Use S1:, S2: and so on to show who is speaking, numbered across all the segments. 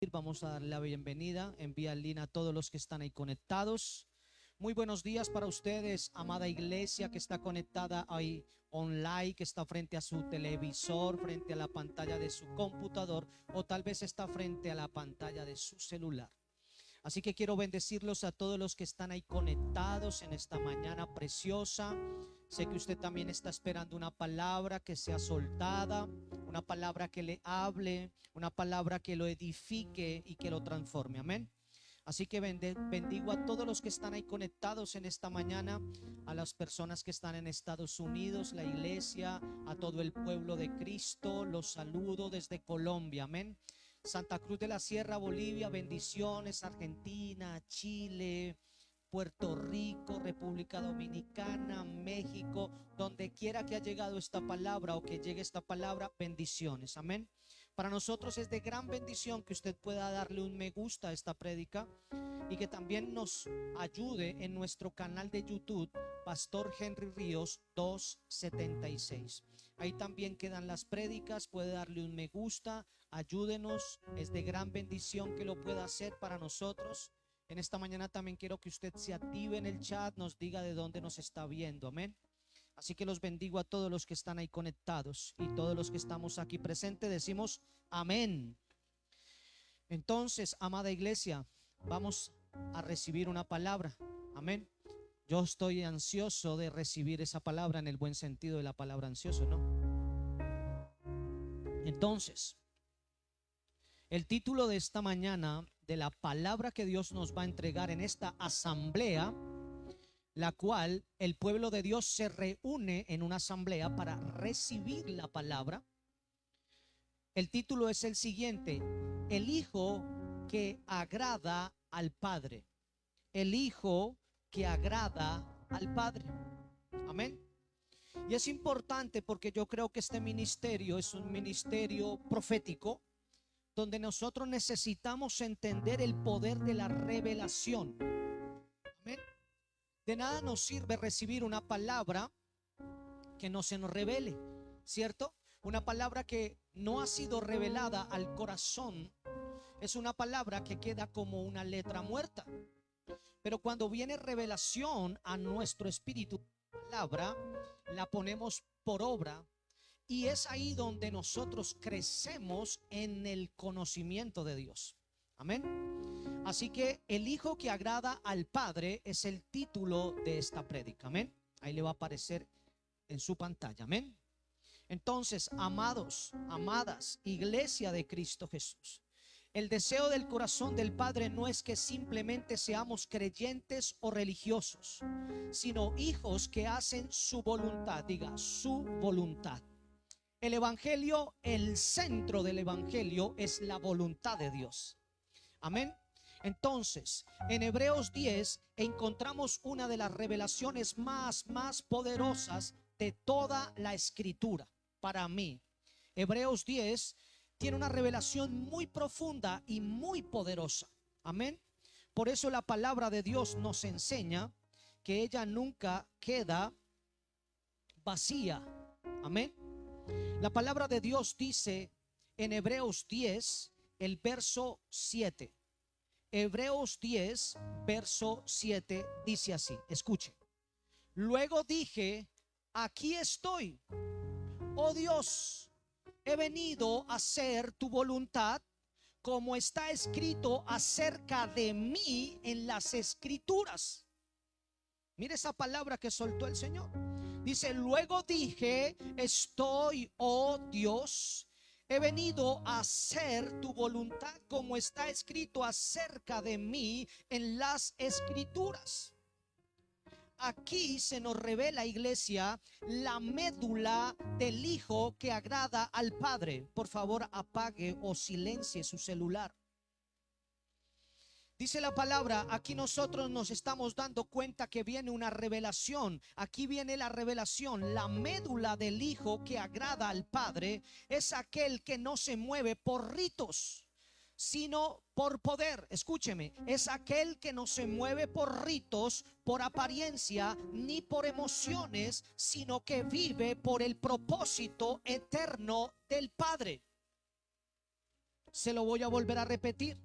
S1: Vamos a darle la bienvenida en vía en línea a todos los que están ahí conectados. Muy buenos días para ustedes, amada iglesia que está conectada ahí online, que está frente a su televisor, frente a la pantalla de su computador o tal vez está frente a la pantalla de su celular. Así que quiero bendecirlos a todos los que están ahí conectados en esta mañana preciosa. Sé que usted también está esperando una palabra que sea soltada, una palabra que le hable, una palabra que lo edifique y que lo transforme. Amén. Así que bendigo a todos los que están ahí conectados en esta mañana, a las personas que están en Estados Unidos, la iglesia, a todo el pueblo de Cristo. Los saludo desde Colombia. Amén. Santa Cruz de la Sierra, Bolivia, bendiciones. Argentina, Chile, Puerto Rico, República Dominicana, México, donde quiera que ha llegado esta palabra o que llegue esta palabra, bendiciones. Amén. Para nosotros es de gran bendición que usted pueda darle un me gusta a esta prédica y que también nos ayude en nuestro canal de YouTube, Pastor Henry Ríos 276. Ahí también quedan las prédicas, puede darle un me gusta, ayúdenos, es de gran bendición que lo pueda hacer para nosotros. En esta mañana también quiero que usted se active en el chat, nos diga de dónde nos está viendo, amén. Así que los bendigo a todos los que están ahí conectados y todos los que estamos aquí presentes, decimos amén. Entonces, amada iglesia, vamos a recibir una palabra, amén. Yo estoy ansioso de recibir esa palabra en el buen sentido de la palabra ansioso, ¿no? Entonces, el título de esta mañana de la palabra que Dios nos va a entregar en esta asamblea, la cual el pueblo de Dios se reúne en una asamblea para recibir la palabra. El título es el siguiente: el hijo que agrada al Padre. El hijo que agrada al Padre. Amén. Y es importante porque yo creo que este ministerio es un ministerio profético, donde nosotros necesitamos entender el poder de la revelación. Amén. De nada nos sirve recibir una palabra que no se nos revele, ¿cierto? Una palabra que no ha sido revelada al corazón es una palabra que queda como una letra muerta. Pero cuando viene revelación a nuestro espíritu, la palabra la ponemos por obra. Y es ahí donde nosotros crecemos en el conocimiento de Dios. Amén. Así que el hijo que agrada al Padre es el título de esta prédica. Amén. Ahí le va a aparecer en su pantalla. Amén. Entonces, amados, amadas, iglesia de Cristo Jesús, el deseo del corazón del Padre no es que simplemente seamos creyentes o religiosos, sino hijos que hacen su voluntad. Diga, su voluntad. El evangelio, el centro del evangelio es la voluntad de Dios. Amén. Entonces, en Hebreos 10 encontramos una de las revelaciones más poderosas de toda la escritura para mí. Hebreos 10 tiene una revelación muy profunda y muy poderosa. Amén. Por eso la palabra de Dios nos enseña que ella nunca queda vacía. Amén. La palabra de Dios dice en Hebreos 10, el verso 7. Hebreos 10, verso 7 dice así, escuche. Luego dije, aquí estoy, oh Dios, he venido a hacer tu voluntad, como está escrito acerca de mí en las escrituras. Mire esa palabra que soltó el Señor. Dice, luego dije, estoy, oh Dios, he venido a hacer tu voluntad, como está escrito acerca de mí en las escrituras. Aquí se nos revela, iglesia, la médula del hijo que agrada al Padre. Por favor, apague o silencie su celular. Dice la palabra, aquí nosotros nos estamos dando cuenta que viene una revelación. Aquí viene la revelación. La médula del hijo que agrada al Padre es aquel que no se mueve por ritos, sino por poder. Escúcheme, es aquel que no se mueve por ritos, por apariencia, ni por emociones, sino que vive por el propósito eterno del Padre. Se lo voy a volver a repetir.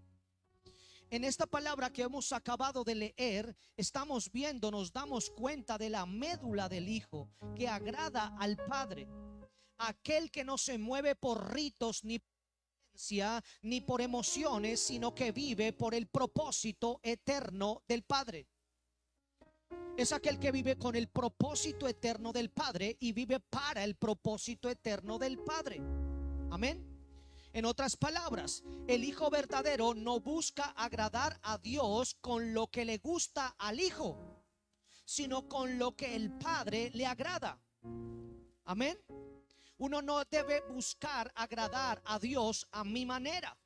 S1: En esta palabra que hemos acabado de leer, estamos viendo, nos damos cuenta de la médula del Hijo que agrada al Padre. Aquel que no se mueve por ritos ni por emociones, sino que vive por el propósito eterno del Padre. Es aquel que vive con el propósito eterno del Padre y vive para el propósito eterno del Padre. Amén. En otras palabras, el Hijo verdadero no busca agradar a Dios con lo que le gusta al Hijo, sino con lo que el Padre le agrada. Amén. Uno no debe buscar agradar a Dios a mi manera.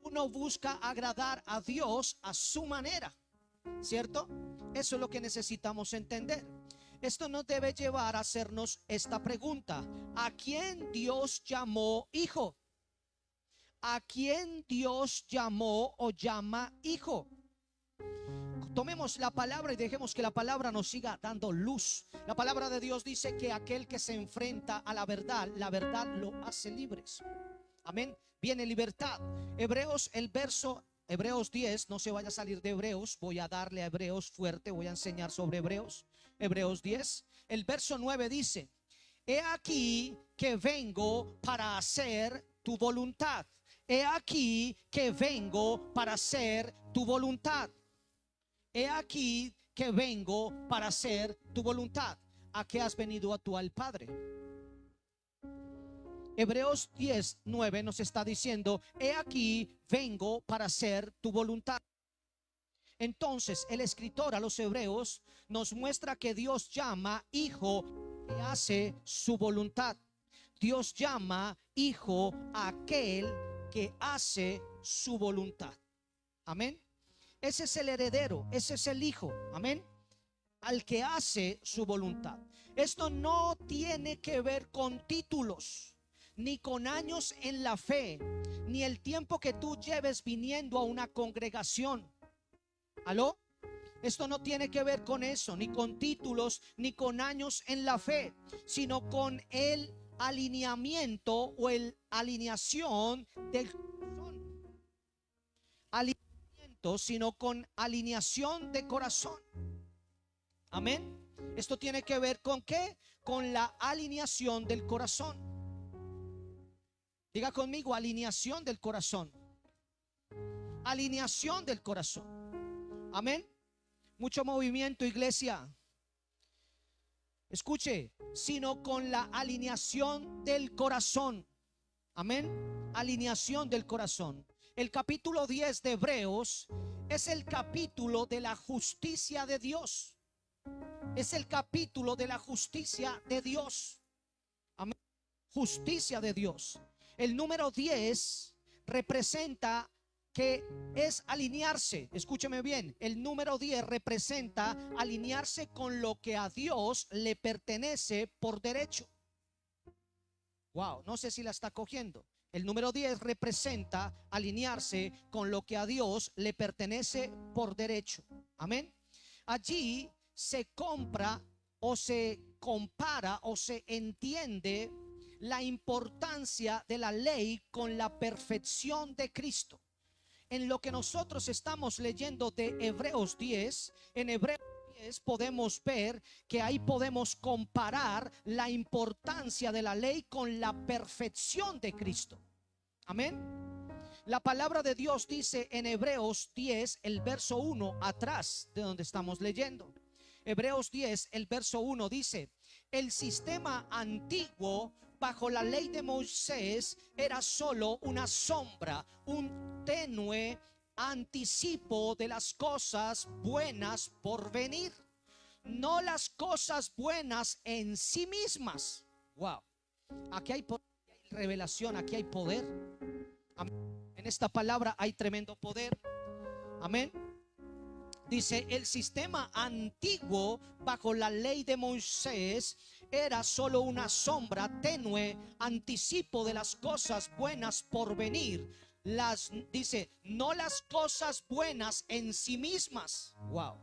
S1: Uno busca agradar a Dios a su manera, ¿cierto? Eso es lo que necesitamos entender. Esto nos debe llevar a hacernos esta pregunta: ¿a quién Dios llamó hijo? ¿A quién Dios llamó o llama hijo? Tomemos la palabra y dejemos que la palabra nos siga dando luz. La palabra de Dios dice que aquel que se enfrenta a la verdad lo hace libres. Amén. Viene libertad. Hebreos 10, no se vaya a salir de Hebreos, voy a darle a Hebreos fuerte, voy a enseñar sobre Hebreos. Hebreos 10, el verso 9 dice: he aquí que vengo para hacer tu voluntad. He aquí que vengo para hacer tu voluntad. He aquí que vengo para hacer tu voluntad. ¿A qué has venido tú al Padre? Hebreos 10:9 nos está diciendo: he aquí vengo para hacer tu voluntad. Entonces el escritor a los hebreos nos muestra que Dios llama hijo que hace su voluntad. Dios llama hijo a aquel que hace su voluntad. Amén. Ese es el heredero, ese es el hijo. Amén. Al que hace su voluntad. Esto no tiene que ver con títulos, ni con años en la fe, ni el tiempo que tú lleves viniendo a una congregación. ¿Aló? Esto no tiene que ver con eso, ni con títulos, ni con años en la fe, sino con el alineamiento o el alineación del corazón. Alineamiento, sino con alineación de corazón. Amén. Esto tiene que ver con ¿qué? Con la alineación del corazón. Diga conmigo: alineación del corazón. Alineación del corazón. Amén. Mucho movimiento, iglesia. Escuche, sino con la alineación del corazón. Amén. Alineación del corazón. El capítulo 10 de Hebreos es el capítulo de la justicia de Dios. Es el capítulo de la justicia de Dios. Amén. Justicia de Dios. El número 10 representa que es alinearse. Escúcheme bien, el número 10 representa alinearse con lo que a Dios le pertenece por derecho. Wow, no sé si la está cogiendo. El número 10 representa alinearse con lo que a Dios le pertenece por derecho. Amén. Allí se compra o se compara o se entiende la importancia de la ley con la perfección de Cristo. En lo que nosotros estamos leyendo de Hebreos 10, en Hebreos 10 podemos ver que ahí podemos comparar la importancia de la ley con la perfección de Cristo. Amén. La palabra de Dios dice en Hebreos 10, el verso 1, atrás de donde estamos leyendo. Hebreos 10, el verso 1 dice: el sistema antiguo bajo la ley de Moisés era solo una sombra, un tenue anticipo de las cosas buenas por venir, no las cosas buenas en sí mismas. Wow, aquí hay revelación, aquí hay poder. Amén. En esta palabra hay tremendo poder. Amén. Dice: el sistema antiguo bajo la ley de Moisés era solo una sombra tenue, anticipo de las cosas buenas por venir. Dice, no las cosas buenas en sí mismas. Wow.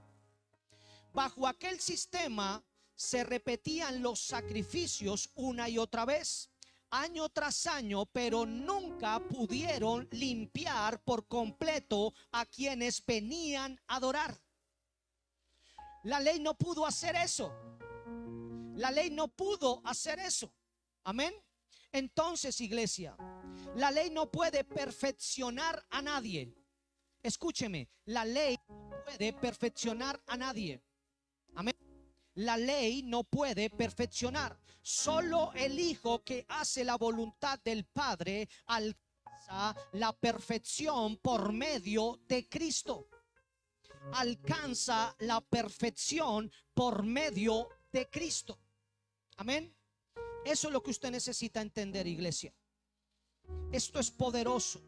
S1: Bajo aquel sistema se repetían los sacrificios una y otra vez. año tras año, pero nunca pudieron limpiar por completo a quienes venían a adorar. La ley no pudo hacer eso. La ley no pudo hacer eso. Amén. Entonces, iglesia, la ley no puede perfeccionar a nadie. Escúcheme, la ley no puede perfeccionar a nadie. Amén. La ley no puede perfeccionar. Solo el Hijo que hace la voluntad del Padre alcanza la perfección por medio de Cristo. Alcanza la perfección por medio de Cristo. Amén. Eso es lo que usted necesita entender, iglesia. Esto es poderoso.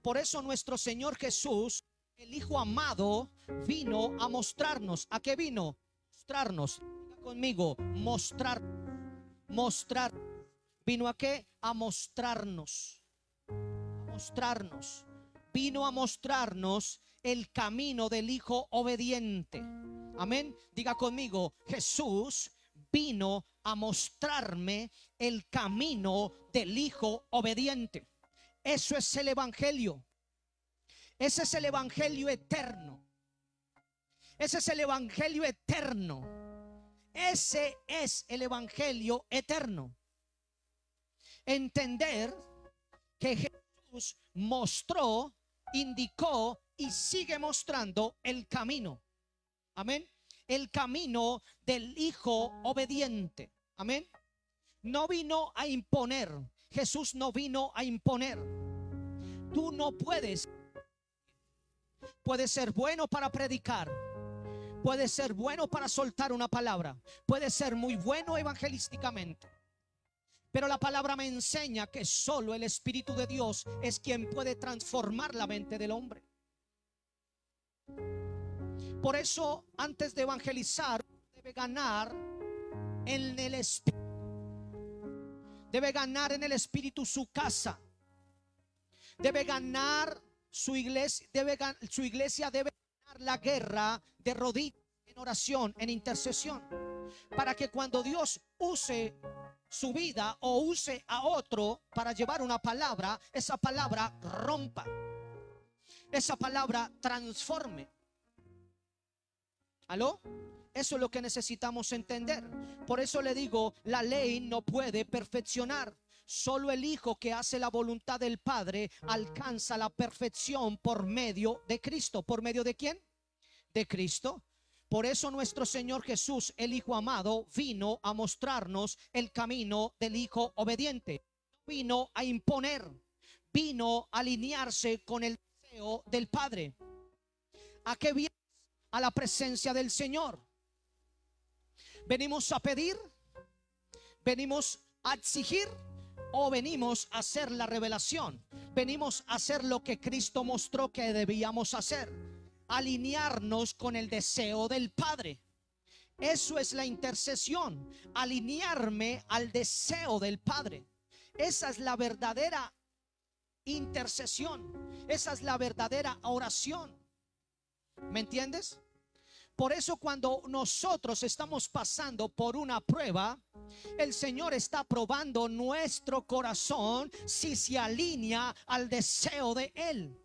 S1: Por eso nuestro Señor Jesús, el Hijo amado, vino a mostrarnos. ¿A qué vino? Mostrarnos. Diga conmigo, mostrar. Mostrar. ¿Vino a qué? A mostrarnos. A mostrarnos. Vino a mostrarnos el camino del Hijo obediente. Amén. Diga conmigo, Jesús vino a mostrarme el camino del Hijo obediente. Eso es el Evangelio. Ese es el Evangelio eterno. Ese es el Evangelio eterno. Ese es el Evangelio eterno. Entender que Jesús mostró, indicó y sigue mostrando el camino. Amén. El camino del Hijo obediente. Amén. No vino a imponer. Jesús no vino a imponer. Tú no puedes. Puedes ser bueno para predicar. Puedes ser bueno para soltar una palabra. Puedes ser muy bueno evangelísticamente. Pero la palabra me enseña que solo el Espíritu de Dios es quien puede transformar la mente del hombre. Por eso, antes de evangelizar, debe ganar en el Espíritu. Debe ganar en el Espíritu su casa. Debe ganar su iglesia. Su iglesia debe ganar la guerra de rodillas, en oración, en intercesión. Para que cuando Dios use su vida o use a otro para llevar una palabra, esa palabra rompa. Esa palabra transforme. ¿Aló? Eso es lo que necesitamos entender. Por eso le digo, la ley no puede perfeccionar. Solo el Hijo que hace la voluntad del Padre alcanza la perfección por medio de Cristo. ¿Por medio de quién? De Cristo. Por eso nuestro Señor Jesús, el Hijo amado, vino a mostrarnos el camino del Hijo obediente. Vino a imponer. Vino a alinearse con el deseo del Padre. ¿A qué viene? A la presencia del Señor. ¿Venimos a pedir? ¿Venimos a exigir? ¿O venimos a hacer la revelación? Venimos a hacer lo que Cristo mostró que debíamos hacer. Alinearnos con el deseo del Padre. Eso es la intercesión. Alinearme al deseo del Padre. Esa es la verdadera intercesión. Esa es la verdadera oración. ¿Me entiendes? Por eso cuando nosotros estamos pasando por una prueba, el Señor está probando nuestro corazón si se alinea al deseo de Él.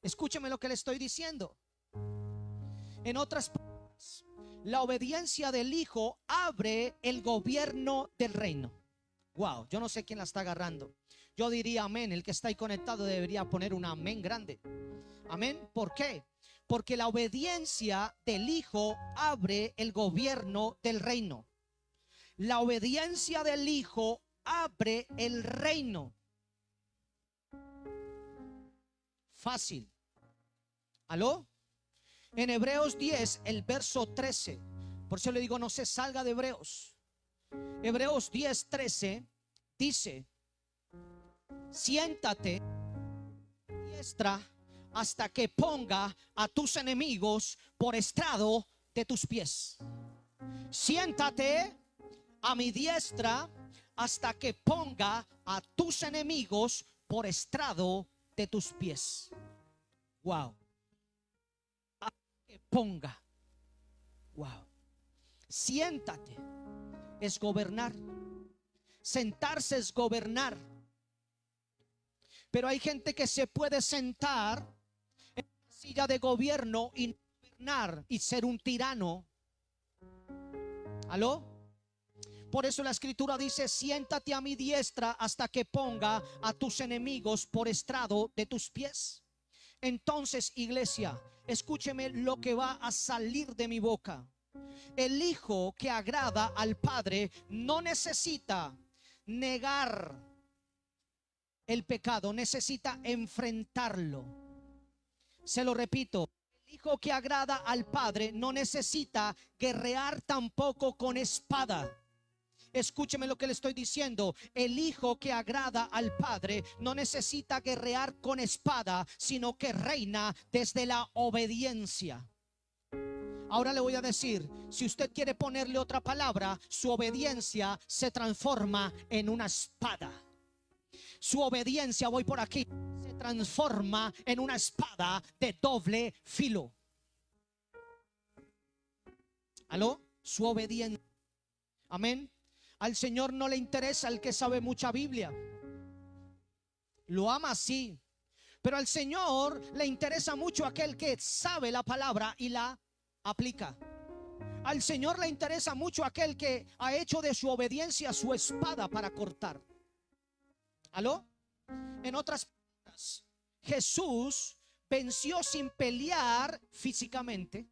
S1: Escúcheme lo que le estoy diciendo. En otras palabras, la obediencia del Hijo abre el gobierno del reino. Wow, yo no sé quién la está agarrando. Yo diría amén. El que está ahí conectado debería poner un amén grande. Amén. ¿Por qué? Porque la obediencia del Hijo abre el gobierno del reino. La obediencia del Hijo abre el reino. Fácil. ¿Aló? En Hebreos 10, el verso 13. Por eso le digo, no se salga de Hebreos. Hebreos 10, 13 dice: siéntate a mi diestra hasta que ponga a tus enemigos por estrado de tus pies. Siéntate a mi diestra hasta que ponga a tus enemigos por estrado de tus pies. Wow. Hasta que ponga. Wow. Siéntate es gobernar. Sentarse es gobernar. Pero hay gente que se puede sentar en la silla de gobierno y no gobernar y ser un tirano. ¿Aló? Por eso la escritura dice: siéntate a mi diestra hasta que ponga a tus enemigos por estrado de tus pies. Entonces, iglesia, escúcheme lo que va a salir de mi boca. El hijo que agrada al Padre no necesita negar el pecado, necesita enfrentarlo. Se lo repito: el hijo que agrada al Padre no necesita guerrear tampoco con espada. Escúcheme lo que le estoy diciendo. El hijo que agrada al Padre no necesita guerrear con espada, sino que reina desde la obediencia. Ahora le voy a decir, si usted quiere ponerle otra palabra, su obediencia se transforma en una espada. Su obediencia, voy por aquí, se transforma en una espada de doble filo. ¿Aló? Su obediencia. Amén. Al Señor no le interesa el que sabe mucha Biblia. Lo ama, sí, pero al Señor le interesa mucho aquel que sabe la palabra y la aplica. Al Señor le interesa mucho aquel que ha hecho de su obediencia su espada para cortar. ¿Aló? En otras palabras, Jesús venció sin pelear físicamente.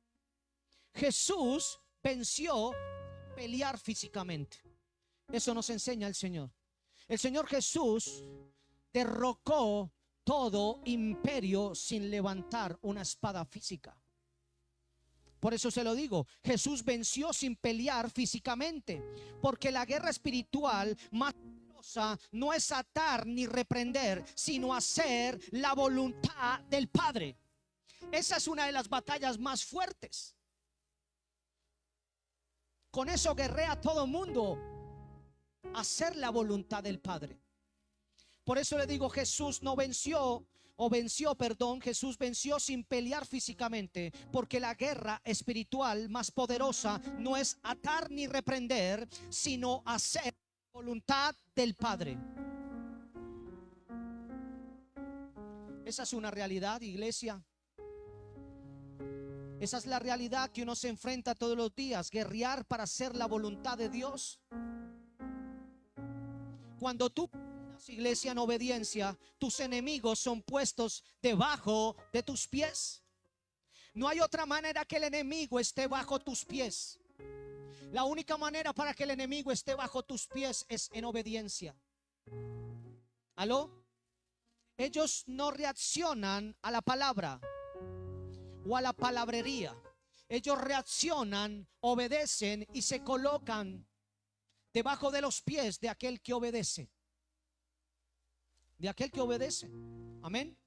S1: Jesús venció sin pelear físicamente. Eso nos enseña el Señor. El Señor Jesús derrocó todo imperio sin levantar una espada física. Por eso se lo digo, Jesús venció sin pelear físicamente, porque la guerra espiritual más poderosa no es atar ni reprender, sino hacer la voluntad del Padre. Esa es una de las batallas más fuertes. Con eso guerrea todo mundo, hacer la voluntad del Padre. Por eso le digo, Jesús no venció, Jesús venció sin pelear físicamente, porque la guerra espiritual más poderosa no es atar ni reprender, sino hacer la voluntad del Padre. Esa es una realidad, iglesia. Esa es la realidad que uno se enfrenta todos los días, guerrear para hacer la voluntad de Dios. Cuando tú, iglesia, en obediencia, tus enemigos son puestos debajo de tus pies. No hay otra manera que el enemigo esté bajo tus pies. La única manera para que el enemigo esté bajo tus pies es en obediencia. ¿Aló? Ellos no reaccionan a la palabra o a la palabrería. Ellos reaccionan, obedecen y se colocan debajo de los pies de aquel que obedece. De aquel que obedece. Amén.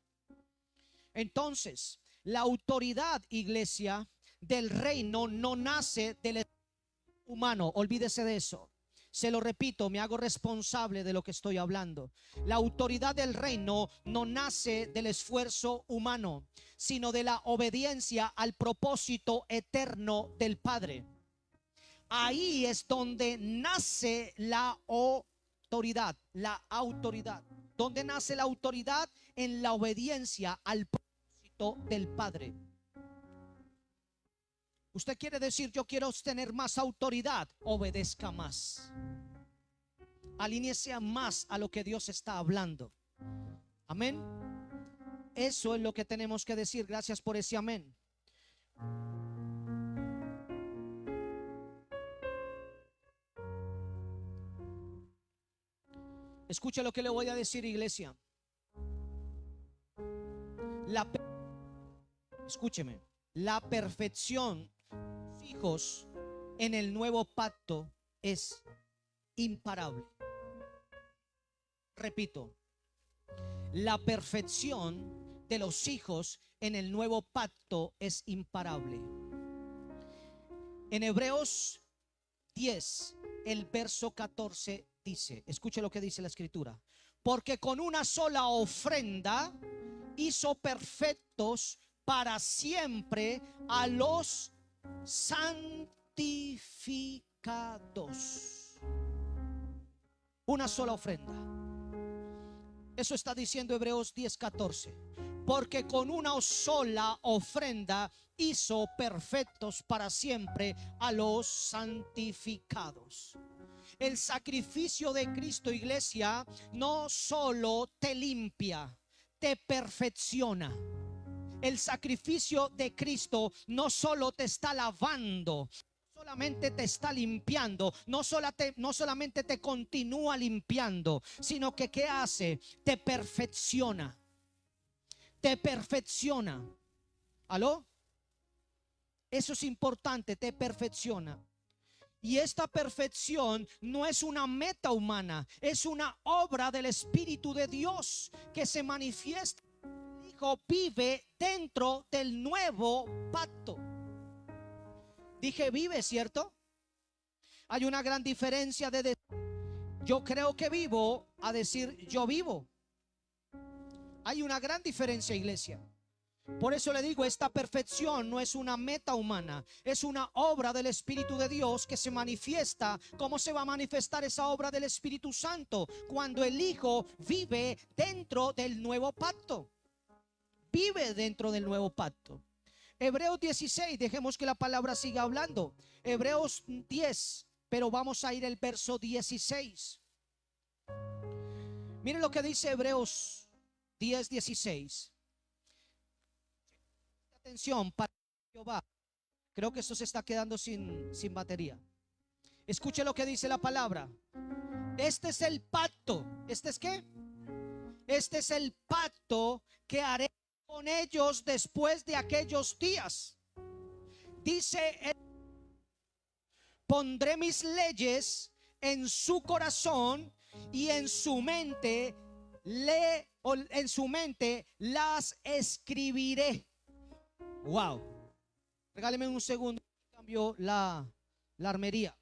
S1: Entonces, la autoridad, iglesia, del reino no nace del humano. Olvídese de eso. Se lo repito, me hago responsable de lo que estoy hablando. La autoridad del reino no nace del esfuerzo humano, sino de la obediencia al propósito eterno del Padre. Ahí es donde nace la autoridad. La autoridad. ¿Dónde nace la autoridad? En la obediencia al propósito del Padre. Usted quiere decir, yo quiero tener más autoridad. Obedezca más. Alíñese más a lo que Dios está hablando. Amén. Eso es lo que tenemos que decir. Gracias por ese amén. Escuche lo que le voy a decir, iglesia. Escúcheme. La perfección de los hijos en el nuevo pacto es imparable. Repito, la perfección de los hijos en el nuevo pacto es imparable. En Hebreos 10, el verso 14 dice, escuche lo que dice la escritura: porque con una sola ofrenda hizo perfectos para siempre a los santificados. una sola ofrenda. Eso está diciendo Hebreos 10:14. Porque con una sola ofrenda hizo perfectos para siempre a los santificados. El sacrificio de Cristo, iglesia, no solo te limpia, te perfecciona. El sacrificio de Cristo no solo te está lavando, solamente te está limpiando, no solamente te continúa limpiando, sino que ¿qué hace? Te perfecciona. Te perfecciona. ¿Aló? Eso es importante, te perfecciona. Y esta perfección no es una meta humana, es una obra del Espíritu de Dios que se manifiesta. El Hijo vive dentro del nuevo pacto. Dije vive, ¿cierto? Hay una gran diferencia de decir yo creo que vivo a decir yo vivo. Hay una gran diferencia, iglesia. Por eso le digo, esta perfección no es una meta humana, es una obra del Espíritu de Dios que se manifiesta. ¿Cómo se va a manifestar esa obra del Espíritu Santo? Cuando el Hijo vive dentro del nuevo pacto. Vive dentro del nuevo pacto. Hebreos 16, dejemos que la palabra siga hablando. Hebreos 10, pero vamos a ir al verso 16. Miren lo que dice Hebreos 10:16. Atención para Jehová. Creo que esto se está quedando sin batería. Escuche lo que dice la palabra. Este es el pacto. ¿Este es qué? Este es el pacto que haré con ellos después de aquellos días. Dice, pondré mis leyes en su corazón y en su mente las escribiré. Wow. Regáleme un segundo. Cambio la armería.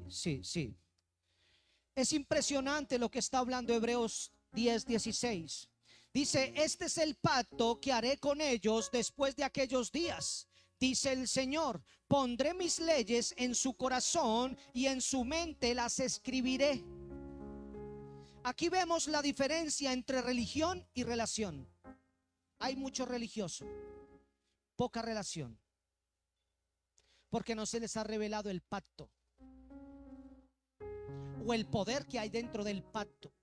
S1: Sí. Es impresionante lo que está hablando Hebreos 10:16. Dice, este es el pacto que haré con ellos después de aquellos días. Dice el Señor, pondré mis leyes en su corazón y en su mente las escribiré. Aquí vemos la diferencia entre religión y relación. Hay mucho religioso, poca relación, porque no se les ha revelado el pacto o el poder que hay dentro del pacto.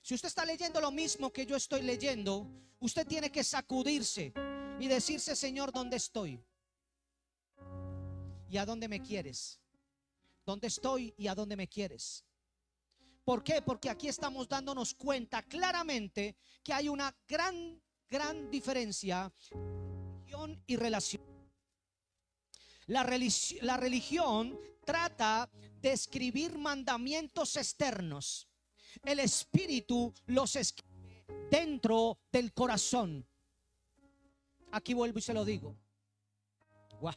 S1: Si usted está leyendo lo mismo que yo estoy leyendo, usted tiene que sacudirse y decirse, Señor, ¿dónde estoy? ¿Y a dónde me quieres? ¿Dónde estoy y a dónde me quieres? ¿Por qué? Porque aquí estamos dándonos cuenta claramente que hay una gran diferencia entre religión y relación. La religión trata de escribir mandamientos externos. El Espíritu los escribe dentro del corazón. Aquí vuelvo y se lo digo. Wow.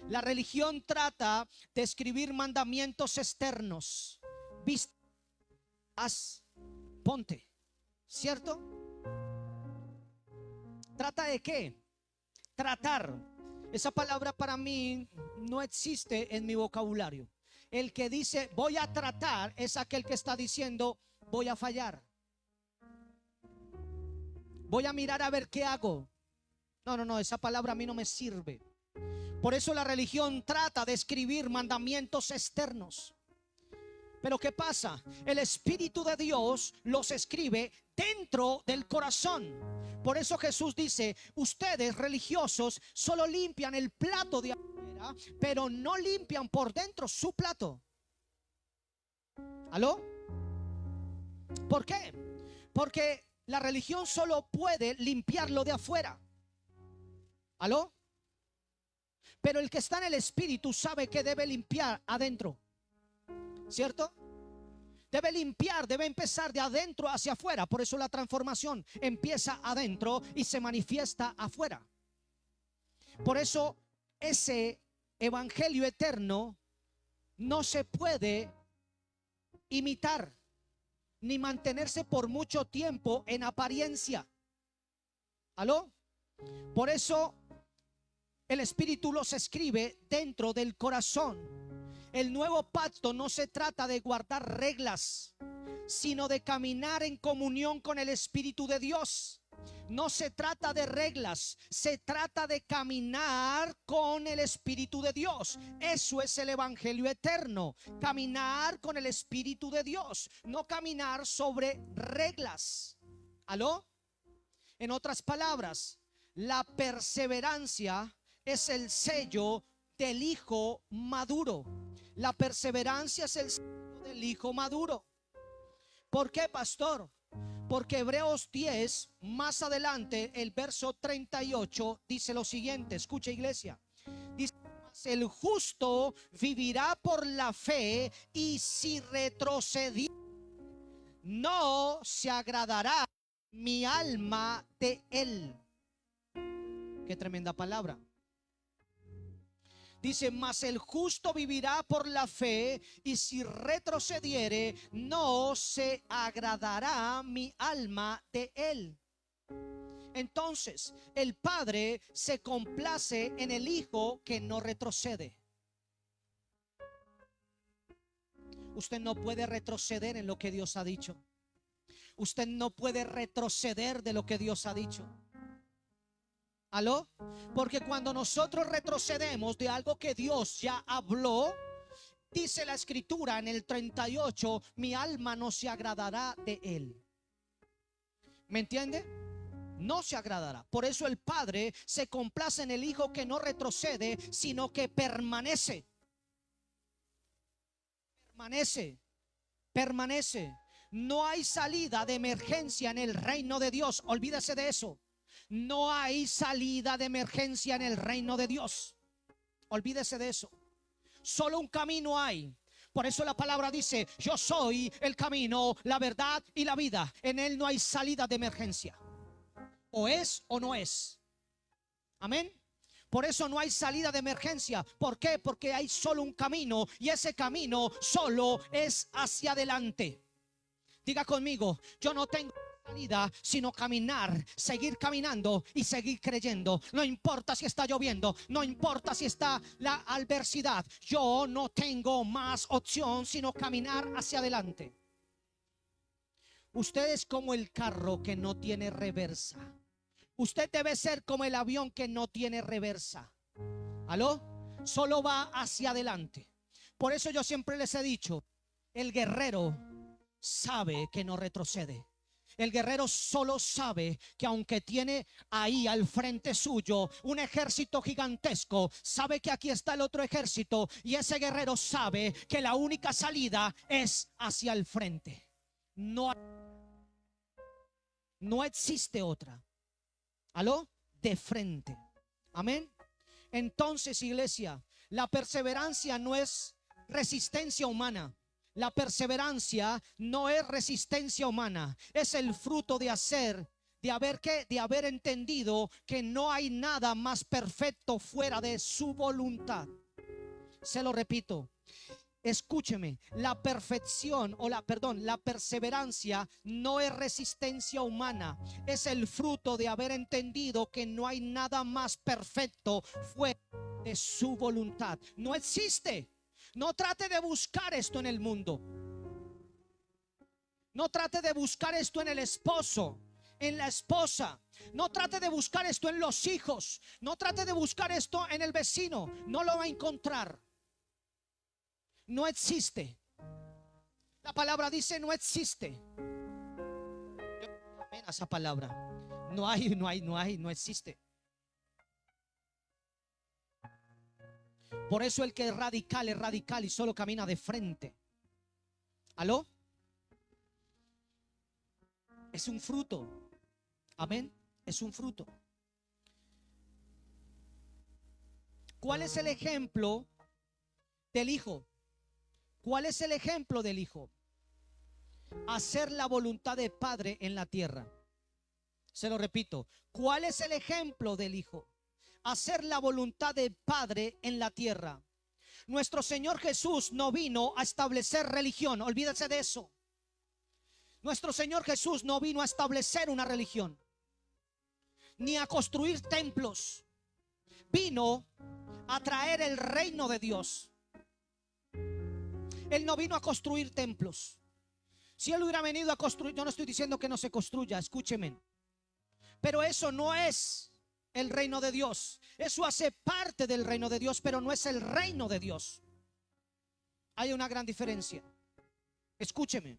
S1: La religión trata de escribir mandamientos externos. Viste, haz, ponte, ¿cierto? ¿Trata de qué? Tratar. Esa palabra para mí no existe en mi vocabulario. El que dice voy a tratar es aquel que está diciendo voy a fallar. Voy a mirar a ver qué hago. No, esa palabra a mí no me sirve. Por eso la religión trata de escribir mandamientos externos. Pero ¿qué pasa? El Espíritu de Dios los escribe dentro del corazón. Por eso Jesús dice, ustedes religiosos solo limpian el plato de afuera, pero no limpian por dentro su plato. ¿Aló? ¿Por qué? Porque la religión solo puede limpiarlo de afuera. ¿Aló? Pero el que está en el Espíritu sabe que debe limpiar adentro. ¿Cierto? Debe limpiar, debe empezar de adentro hacia afuera. Por eso la transformación empieza adentro y se manifiesta afuera. Por eso ese evangelio eterno no se puede imitar, ni mantenerse por mucho tiempo en apariencia. ¿Aló? Por eso el Espíritu los escribe dentro del corazón. El nuevo pacto no se trata de guardar reglas, sino de caminar en comunión con el Espíritu de Dios. No se trata de reglas, se trata de caminar con el Espíritu de Dios. Eso es el evangelio eterno, caminar con el Espíritu de Dios, no caminar sobre reglas. ¿Aló? En otras palabras, la perseverancia es el sello del hijo maduro. La perseverancia es el sello del hijo maduro. ¿Por qué, pastor? Porque Hebreos 10, más adelante, el verso 38, dice lo siguiente. Escucha, iglesia. Dice: el justo vivirá por la fe, y si retrocediere, no se agradará mi alma de él. Qué tremenda palabra. Dice: mas el justo vivirá por la fe, y si retrocediere, no se agradará mi alma de él. Entonces, el Padre se complace en el Hijo que no retrocede. Usted no puede retroceder en lo que Dios ha dicho. Usted no puede retroceder de lo que Dios ha dicho. ¿Aló? Porque cuando nosotros retrocedemos de algo que Dios ya habló, dice la escritura en el 38, mi alma no se agradará de él. ¿Me entiende? No se agradará. Por eso el Padre se complace en el Hijo que no retrocede, sino que permanece. Permanece. Permanece. No hay salida de emergencia en el reino de Dios. Olvídese de eso. No hay salida de emergencia en el reino de Dios. Olvídese de eso. Solo un camino hay. Por eso la palabra dice: yo soy el camino, la verdad y la vida. En él no hay salida de emergencia. O es o no es. Amén. Por eso no hay salida de emergencia. ¿Por qué? Porque hay solo un camino, y ese camino solo es hacia adelante. Diga conmigo: yo no tengo salida sino caminar, seguir caminando y seguir creyendo. No importa si está lloviendo, no importa si está la adversidad, yo no tengo más opción sino caminar hacia adelante. Usted es como el carro que no tiene reversa. Usted debe ser como el avión que no tiene reversa. ¿Aló? Solo va hacia adelante. Por eso yo siempre les he dicho: el guerrero sabe que no retrocede. El guerrero solo sabe que aunque tiene ahí al frente suyo un ejército gigantesco, sabe que aquí está el otro ejército, y ese guerrero sabe que la única salida es hacia el frente. No existe otra. ¿Aló? De frente. Amén. Entonces, iglesia, la perseverancia no es resistencia humana. La perseverancia no es resistencia humana. Es el fruto de haber entendido que no hay nada más perfecto fuera de su voluntad. Se lo repito. Escúcheme, la perseverancia no es resistencia humana, es el fruto de haber entendido que no hay nada más perfecto fuera de su voluntad. No existe. No trate de buscar esto en el mundo. No trate de buscar esto en el esposo, en la esposa. No trate de buscar esto en los hijos. No trate de buscar esto en el vecino. No lo va a encontrar. No existe. La palabra dice: no existe. Amén a esa palabra. No existe. Por eso el que es radical y solo camina de frente. ¿Aló? Es un fruto. Amén. Es un fruto. ¿Cuál es el ejemplo del hijo? ¿Cuál es el ejemplo del hijo? Hacer la voluntad del Padre en la tierra. Se lo repito. ¿Cuál es el ejemplo del hijo? Hacer la voluntad del Padre en la tierra. Nuestro Señor Jesús no vino a establecer religión. Olvídese de eso. Nuestro Señor Jesús no vino a establecer una religión, ni a construir templos. Vino a traer el reino de Dios. Él no vino a construir templos. Si Él hubiera venido a construir, yo no estoy diciendo que no se construya, escúcheme, pero eso no es el reino de Dios. Eso hace parte del reino de Dios, pero no es el reino de Dios. Hay una gran diferencia. Escúcheme.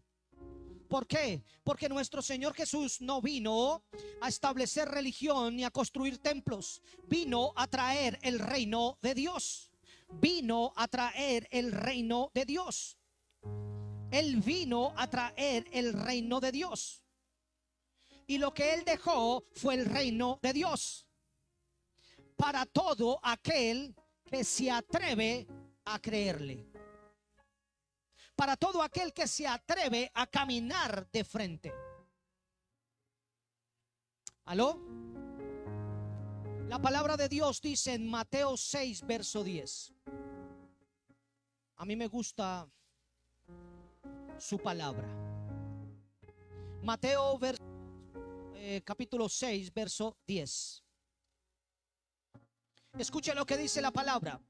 S1: ¿Por qué? Porque nuestro Señor Jesús no vino a establecer religión ni a construir templos. Vino a traer el reino de Dios. Vino a traer el reino de Dios. Él vino a traer el reino de Dios. Y lo que Él dejó fue el reino de Dios para todo aquel que se atreve a creerle. Para todo aquel que se atreve a caminar de frente. ¿Aló? La palabra de Dios dice en Mateo 6, verso 10. A mí me gusta su palabra. Mateo capítulo 6, verso 10. Escuche lo que dice la palabra.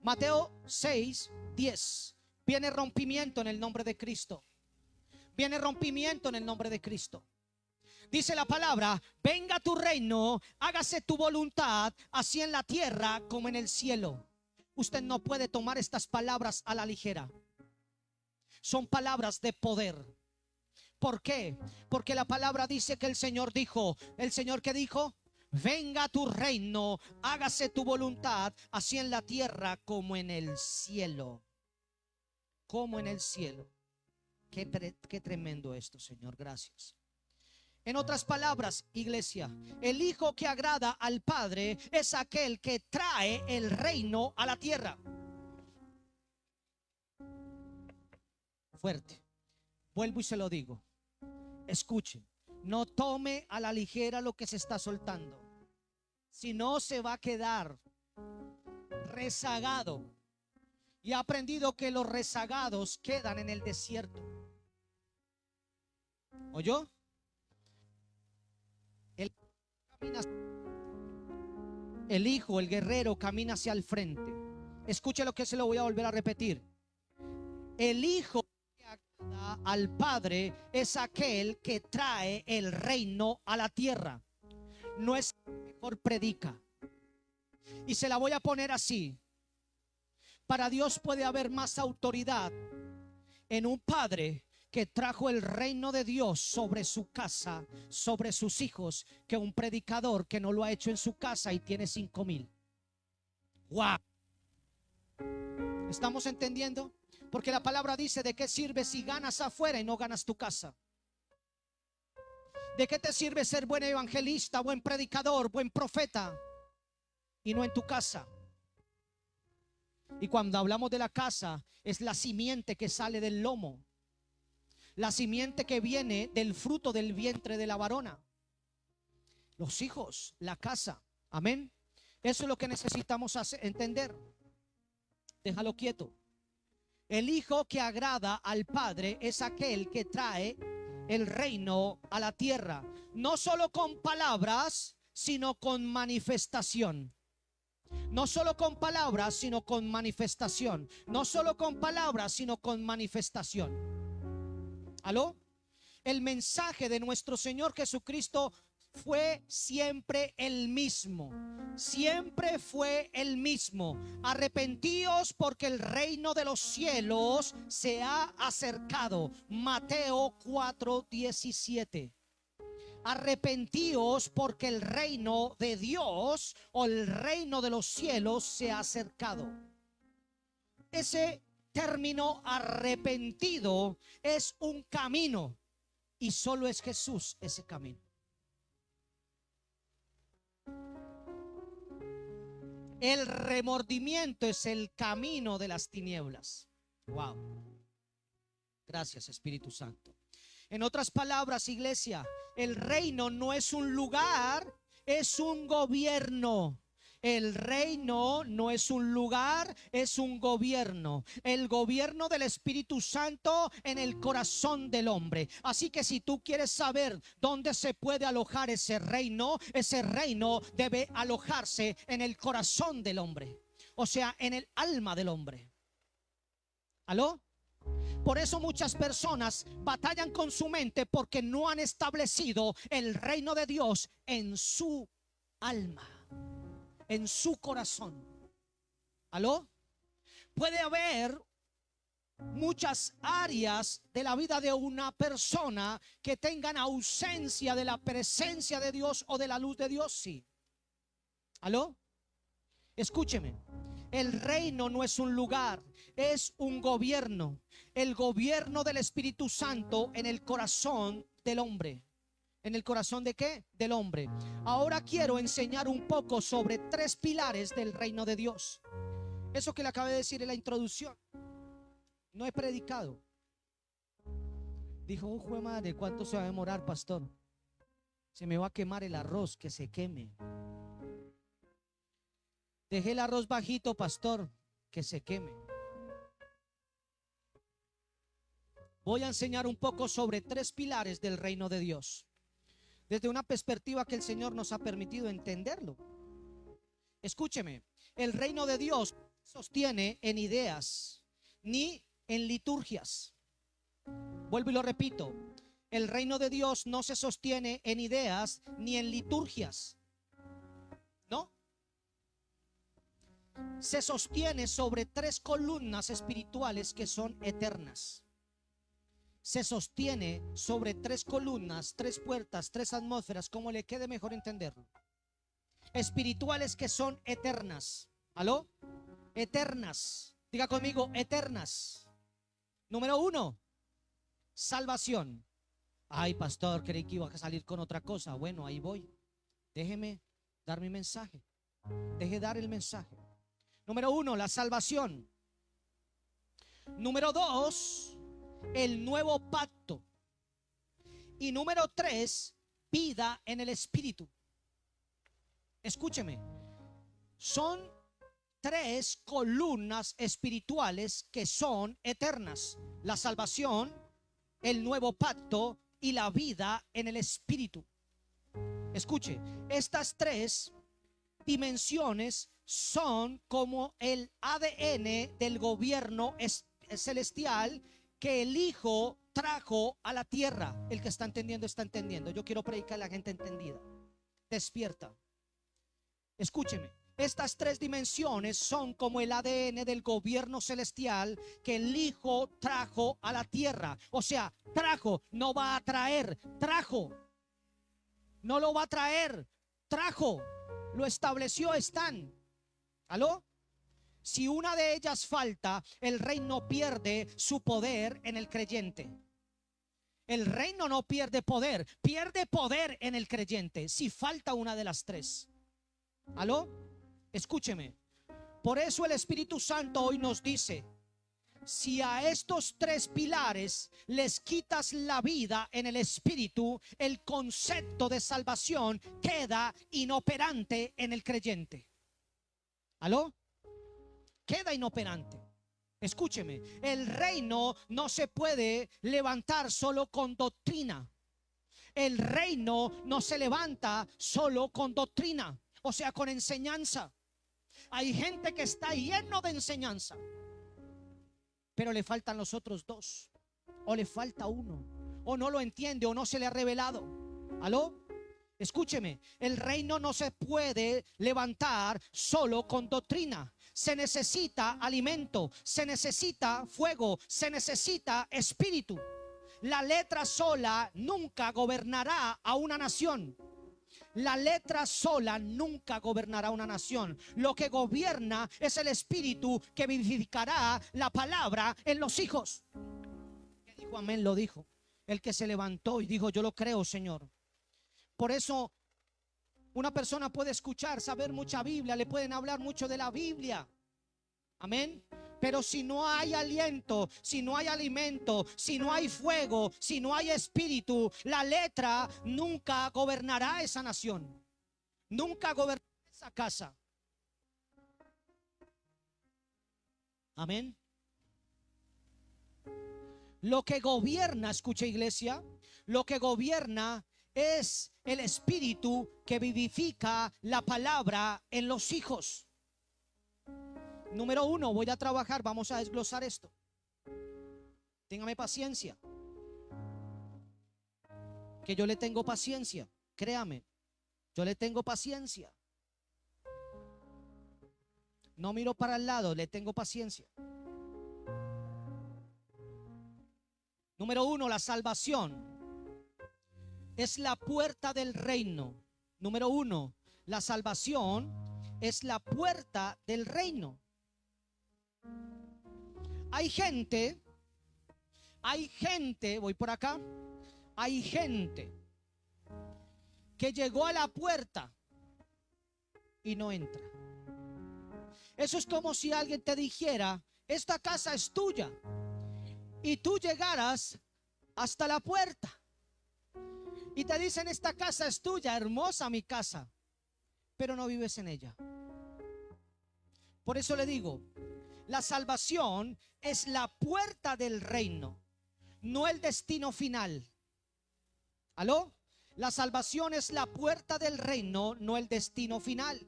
S1: Mateo 6, 10. Viene rompimiento en el nombre de Cristo. Viene rompimiento en el nombre de Cristo. Dice la palabra: venga tu reino, hágase tu voluntad, así en la tierra como en el cielo. Usted no puede tomar estas palabras a la ligera. Son palabras de poder. ¿Por qué? Porque la palabra dice que el Señor dijo, ¿el Señor qué dijo? Venga tu reino, hágase tu voluntad, así en la tierra como en el cielo. Como en el cielo. Qué tremendo esto, Señor, gracias. En otras palabras, iglesia, el hijo que agrada al Padre es aquel que trae el reino a la tierra. Fuerte. Vuelvo y se lo digo. Escuchen, no tome a la ligera lo que se está soltando. Si no, se va a quedar rezagado. Y ha aprendido que los rezagados quedan en el desierto. ¿Oyó? El hijo, el guerrero, camina hacia el frente. Escuche lo que se lo voy a volver a repetir. El hijo que agrada al Padre es aquel que trae el reino a la tierra. No es el que mejor predica. Y se la voy a poner así. Para Dios puede haber más autoridad en un padre que trajo el reino de Dios sobre su casa, sobre sus hijos, que un predicador que no lo ha hecho en su casa y tiene 5,000. ¡Wow! ¿Estamos entendiendo? Porque la palabra dice: ¿de qué sirve si ganas afuera y no ganas tu casa? ¿De qué te sirve ser buen evangelista, buen predicador, buen profeta y no en tu casa? Y cuando hablamos de la casa, es la simiente que sale del lomo, la simiente que viene del fruto del vientre de la varona. Los hijos, la casa. Amén. Eso es lo que necesitamos entender. Déjalo quieto. El hijo que agrada al Padre es aquel que trae el reino a la tierra, no solo con palabras, sino con manifestación. No solo con palabras, sino con manifestación. No solo con palabras, sino con manifestación. ¿Aló? El mensaje de nuestro Señor Jesucristo fue siempre el mismo. Siempre fue el mismo. Arrepentíos porque el reino de los cielos se ha acercado. Mateo 4:17. Arrepentíos porque el reino de Dios o el reino de los cielos se ha acercado. Ese término arrepentido es un camino y solo es Jesús ese camino. El remordimiento es el camino de las tinieblas. Wow. Gracias, Espíritu Santo. En otras palabras, iglesia, el reino no es un lugar, es un gobierno. El reino no es un lugar, es un gobierno. El gobierno del Espíritu Santo en el corazón del hombre. Así que si tú quieres saber dónde se puede alojar ese reino debe alojarse en el corazón del hombre. O sea, en el alma del hombre. ¿Aló? Por eso muchas personas batallan con su mente porque no han establecido el reino de Dios en su alma, en su corazón. ¿Aló? Puede haber muchas áreas de la vida de una persona que tengan ausencia de la presencia de Dios o de la luz de Dios, sí. ¿Aló? Escúcheme. El reino no es un lugar, es un gobierno. El gobierno del Espíritu Santo en el corazón del hombre. ¿En el corazón de qué? Del hombre. Ahora quiero enseñar un poco sobre 3 pilares del reino de Dios. Eso que le acabé de decir en la introducción. No he predicado. Dijo, oh, jue madre, ¿cuánto se va a demorar, pastor? Se me va a quemar el arroz, que se queme. Dejé el arroz bajito, pastor, que se queme. Voy a enseñar un poco sobre 3 pilares del reino de Dios, desde una perspectiva que el Señor nos ha permitido entenderlo. Escúcheme, el reino de Dios no se sostiene en ideas ni en liturgias. Vuelvo y lo repito, el reino de Dios no se sostiene en ideas ni en liturgias. No. Se sostiene sobre 3 columnas espirituales que son eternas. Se sostiene sobre 3 columnas, 3 puertas, 3 atmósferas, como le quede mejor entenderlo. Espirituales que son eternas. ¿Aló? Eternas. Diga conmigo, eternas. Número 1, salvación. Ay, pastor, creí que iba a salir con otra cosa. Bueno, ahí voy. Déjeme dar mi mensaje. Deje dar el mensaje. Número 1, la salvación. Número 2, el nuevo pacto. Y número 3, vida en el Espíritu. Escúcheme, son 3 columnas espirituales que son eternas: la salvación, el nuevo pacto y la vida en el Espíritu. Escuche, estas 3 dimensiones son como el ADN del gobierno celestial que el Hijo trajo a la tierra. El que está entendiendo, está entendiendo. Yo quiero predicar a la gente entendida. Despierta. Escúcheme. Estas 3 dimensiones son como el ADN del gobierno celestial que el Hijo trajo a la tierra. O sea, trajo, no va a traer, trajo. No lo va a traer, trajo. Lo estableció, están. ¿Aló? Si una de ellas falta, el reino pierde su poder en el creyente. El reino no pierde poder en el creyente si falta una de las 3. ¿Aló? Escúcheme. Por eso el Espíritu Santo hoy nos dice: si a estos 3 pilares les quitas la vida en el Espíritu, el concepto de salvación queda inoperante en el creyente. ¿Aló? Queda inoperante. Escúcheme, el reino no se puede levantar solo con doctrina. El reino no se levanta solo con doctrina, o sea, con enseñanza. Hay gente que está lleno de enseñanza, pero le faltan los otros 2, o le falta uno, o no lo entiende, o no se le ha revelado. ¿Aló? Escúcheme, el reino no se puede levantar solo con doctrina. Se necesita alimento, se necesita fuego, se necesita espíritu. La letra sola nunca gobernará a una nación. La letra sola nunca gobernará una nación. Lo que gobierna es el espíritu que vivificará la palabra en los hijos. ¿Qué dijo? Amén, lo dijo. El que se levantó y dijo: yo lo creo, Señor. Por eso una persona puede escuchar, saber mucha Biblia, le pueden hablar mucho de la Biblia. Amén. Pero si no hay aliento, si no hay alimento, si no hay fuego, si no hay espíritu, la letra nunca gobernará esa nación. Nunca gobernará esa casa. Amén. Lo que gobierna, escucha iglesia, lo que gobierna es el espíritu que vivifica la palabra en los hijos. Número uno, voy a trabajar, vamos a desglosar esto. Téngame paciencia, que yo le tengo paciencia, créame, yo le tengo paciencia. No miro para el lado, le tengo paciencia. Número uno, la salvación es la puerta del reino. Número uno, la salvación es la puerta del reino. Hay gente, voy por acá, hay gente que llegó a la puerta y no entra. Eso es como si alguien te dijera, esta casa es tuya, y tú llegaras hasta la puerta y te dicen, esta casa es tuya, hermosa mi casa, pero no vives en ella. Por eso le digo, la salvación es la puerta del reino, no el destino final. ¿Aló? La salvación es la puerta del reino, no el destino final.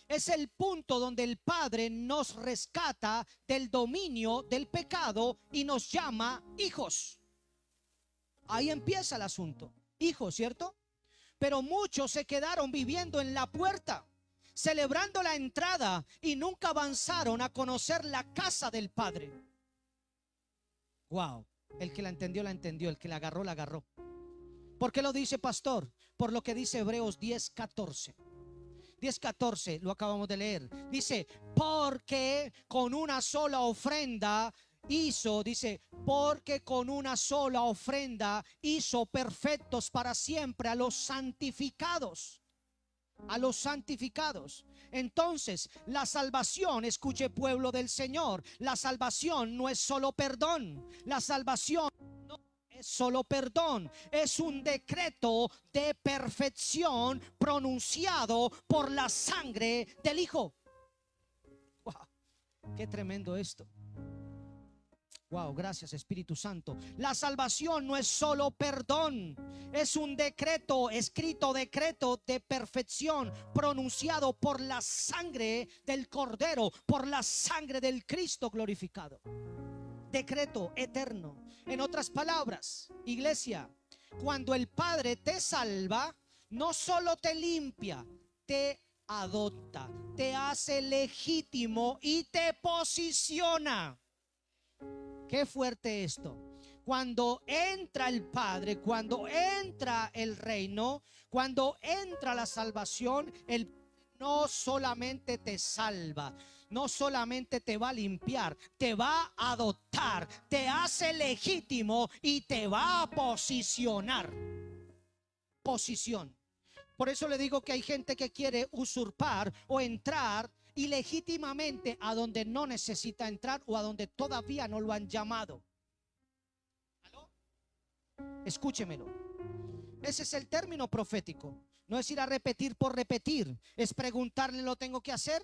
S1: Es el punto donde el Padre nos rescata del dominio del pecado y nos llama hijos. Ahí empieza el asunto. Hijos, ¿cierto? Pero muchos se quedaron viviendo en la puerta, celebrando la entrada, y nunca avanzaron a conocer la casa del Padre. Wow. El que la entendió, la entendió. El que la agarró, la agarró. ¿Por qué lo dice, pastor? Por lo que dice Hebreos 10:14. 10:14, lo acabamos de leer. Dice, porque con una sola ofrenda hizo, dice, porque con una sola ofrenda hizo perfectos para siempre a los santificados. A los santificados. Entonces, la salvación, escuche pueblo del Señor, la salvación no es solo perdón. La salvación no es solo perdón, es un decreto de perfección pronunciado por la sangre del Hijo. Wow, qué tremendo esto. Wow, gracias Espíritu Santo. La salvación no es solo perdón, es un decreto, escrito decreto de perfección pronunciado por la sangre del Cordero, por la sangre del Cristo glorificado. Decreto eterno. En otras palabras, iglesia, cuando el Padre te salva, no solo te limpia, te adopta, te hace legítimo y te posiciona. Qué fuerte esto. Cuando entra el Padre, cuando entra el reino, cuando entra la salvación, el no solamente te salva, no solamente te va a limpiar, te va a adoptar, te hace legítimo y te va a posicionar. Posición. Por eso le digo que hay gente que quiere usurpar o entrar ilegítimamente a donde no necesita entrar o a donde todavía no lo han llamado. ¿Aló? Escúchemelo. Ese es el término profético. No es ir a repetir por repetir, es preguntarle, ¿lo tengo que hacer?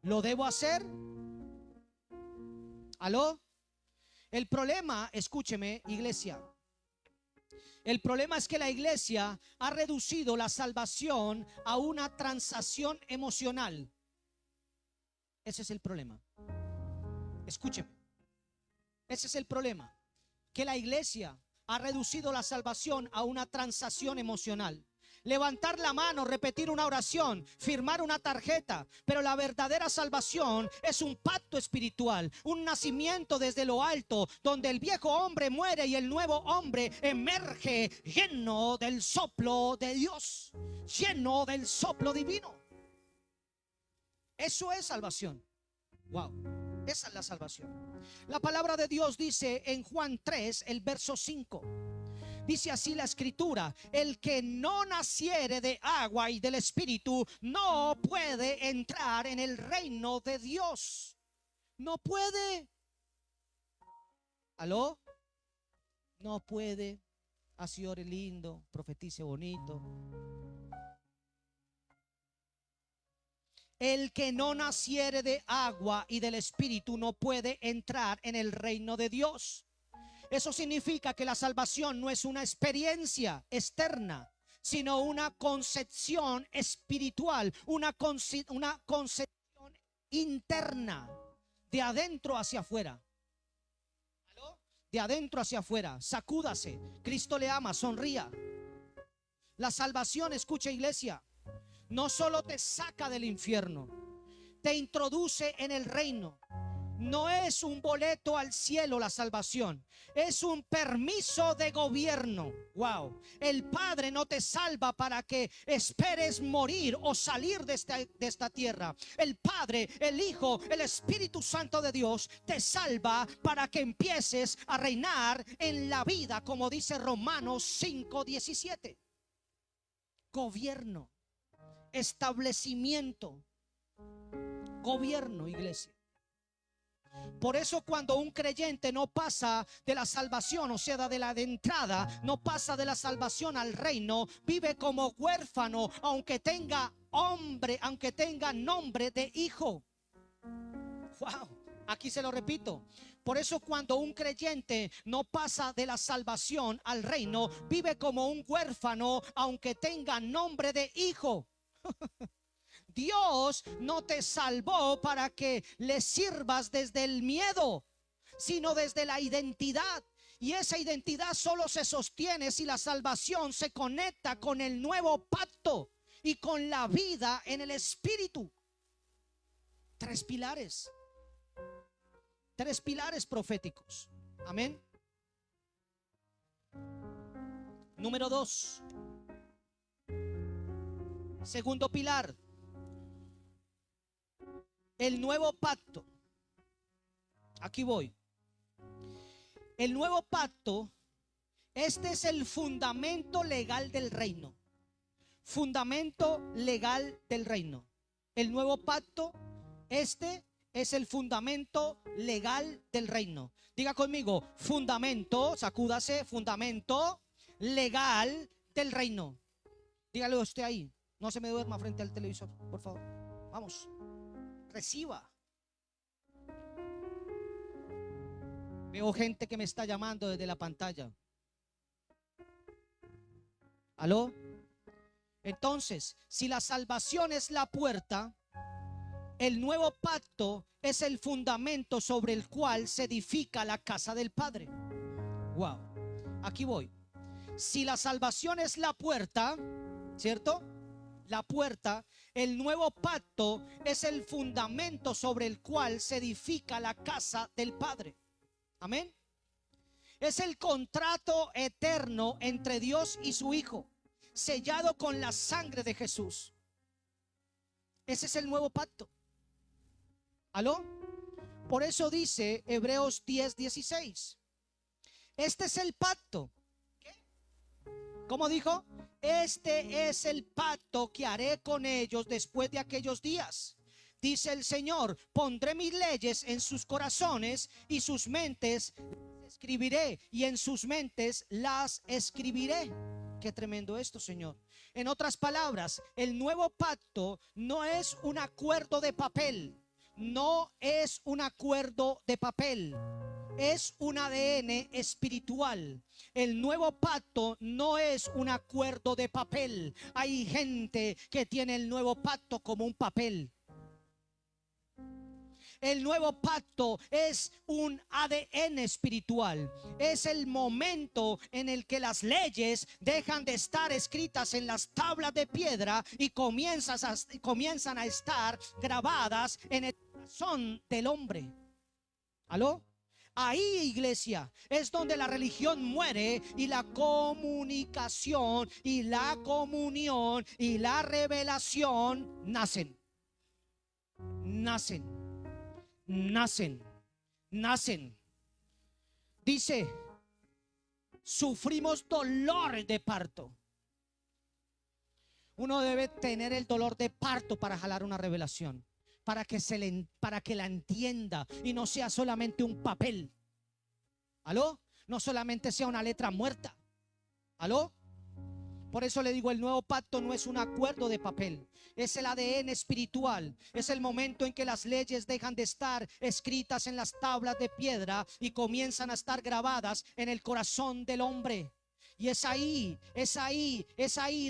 S1: ¿Lo debo hacer? ¿Aló? El problema, escúcheme, iglesia. El problema es que la iglesia ha reducido la salvación a una transacción emocional. Ese es el problema. Escúcheme. Ese es el problema. Que la iglesia ha reducido la salvación a una transacción emocional. Levantar la mano, repetir una oración, firmar una tarjeta. Pero la verdadera salvación es un pacto espiritual, un nacimiento desde lo alto, donde el viejo hombre muere y el nuevo hombre emerge lleno del soplo de Dios, lleno del soplo divino. Eso es salvación. Wow, esa es la salvación. La palabra de Dios dice en Juan 3, el verso 5. Dice así la escritura: el que no naciere de agua y del espíritu no puede entrar en el reino de Dios. No puede. ¿Aló? No puede. Así ore lindo, profetice bonito. el que no naciere de agua y del Espíritu no puede entrar en el reino de Dios. Eso significa que la salvación no es una experiencia externa, sino una concepción espiritual, una concepción interna, de adentro hacia afuera. ¿Aló? De adentro hacia afuera. Sacúdase. Cristo le ama, sonría. La salvación, escucha iglesia, no solo te saca del infierno, te introduce en el reino. No es un boleto al cielo la salvación, es un permiso de gobierno. Wow. El Padre no te salva para que esperes morir o salir de esta tierra. El Padre, el Hijo, el Espíritu Santo de Dios te salva para que empieces a reinar en la vida, como dice Romanos 5:17. Gobierno, establecimiento, gobierno, iglesia. Por eso cuando un creyente no pasa de la salvación, o sea, de la de entrada, no pasa de la salvación al reino, vive como huérfano, aunque tenga nombre de hijo. Wow, aquí se lo repito. Por eso cuando un creyente no pasa de la salvación al reino, vive como un huérfano, aunque tenga nombre de hijo. Dios no te salvó para que le sirvas desde el miedo, sino desde la identidad. Y esa identidad solo se sostiene si la salvación se conecta con el nuevo pacto y con la vida en el Espíritu. Tres pilares proféticos. Amén. Número 2. Segundo pilar, el nuevo pacto. Aquí voy. El nuevo pacto, este es el fundamento legal del reino. Fundamento legal del reino. El nuevo pacto, este es el fundamento legal del reino. Diga conmigo, fundamento, sacúdase, fundamento legal del reino. Dígale usted ahí, no se me duerma frente al televisor, por favor. Vamos. Reciba. Veo gente que me está llamando desde la pantalla. ¿Aló? Entonces, si la salvación es la puerta, el nuevo pacto es el fundamento sobre el cual se edifica la casa del Padre. Wow. Aquí voy. Si la salvación es la puerta, ¿cierto? La puerta, el nuevo pacto es el fundamento sobre el cual se edifica la casa del Padre. Amén. Es el contrato eterno entre Dios y su Hijo, sellado con la sangre de Jesús. Ese es el nuevo pacto. ¿Aló? Por eso dice Hebreos 10:16. Este es el pacto. ¿Qué? ¿Cómo dijo? Este es el pacto que haré con ellos después de aquellos días. Dice el Señor, pondré mis leyes en sus corazones y sus mentes las escribiré, y en sus mentes las escribiré. Qué tremendo esto, Señor. En otras palabras, el nuevo pacto no es un acuerdo de papel. No es un acuerdo de papel. Es un ADN espiritual. El nuevo pacto no es un acuerdo de papel. Hay gente que tiene el nuevo pacto como un papel. El nuevo pacto es un ADN espiritual. Es el momento en el que las leyes dejan de estar escritas en las tablas de piedra y comienzan a estar grabadas en el corazón del hombre. ¿Aló? Ahí, iglesia, es donde la religión muere y la comunicación y la comunión y la revelación nacen. Dice, sufrimos dolor de parto. Uno debe tener el dolor de parto para jalar una revelación, para que la entienda y no sea solamente un papel. ¿Aló? No solamente sea una letra muerta. ¿Aló? Por eso le digo, el nuevo pacto no es un acuerdo de papel, es el ADN espiritual. Es el momento en que las leyes dejan de estar escritas en las tablas de piedra y comienzan a estar grabadas en el corazón del hombre. Y es ahí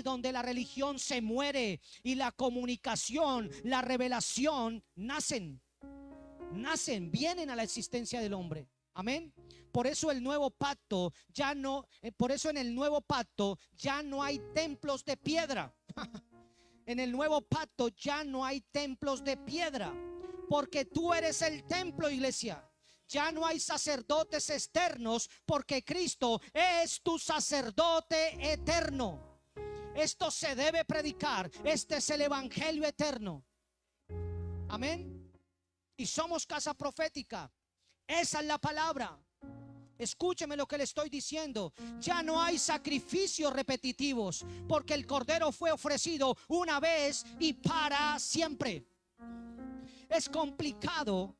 S1: donde la religión se muere y la comunicación, la revelación vienen a la existencia del hombre. Amén. Por eso el nuevo pacto por eso en el nuevo pacto ya no hay templos de piedra. En el nuevo pacto ya no hay templos de piedra, porque tú eres el templo, iglesia. Ya no hay sacerdotes externos, porque Cristo es tu sacerdote eterno. Esto se debe predicar. Este es el evangelio eterno. Amén. Y somos casa profética. Esa es la palabra. Escúcheme lo que le estoy diciendo. Ya no hay sacrificios repetitivos, porque el cordero fue ofrecido una vez y para siempre. Es complicado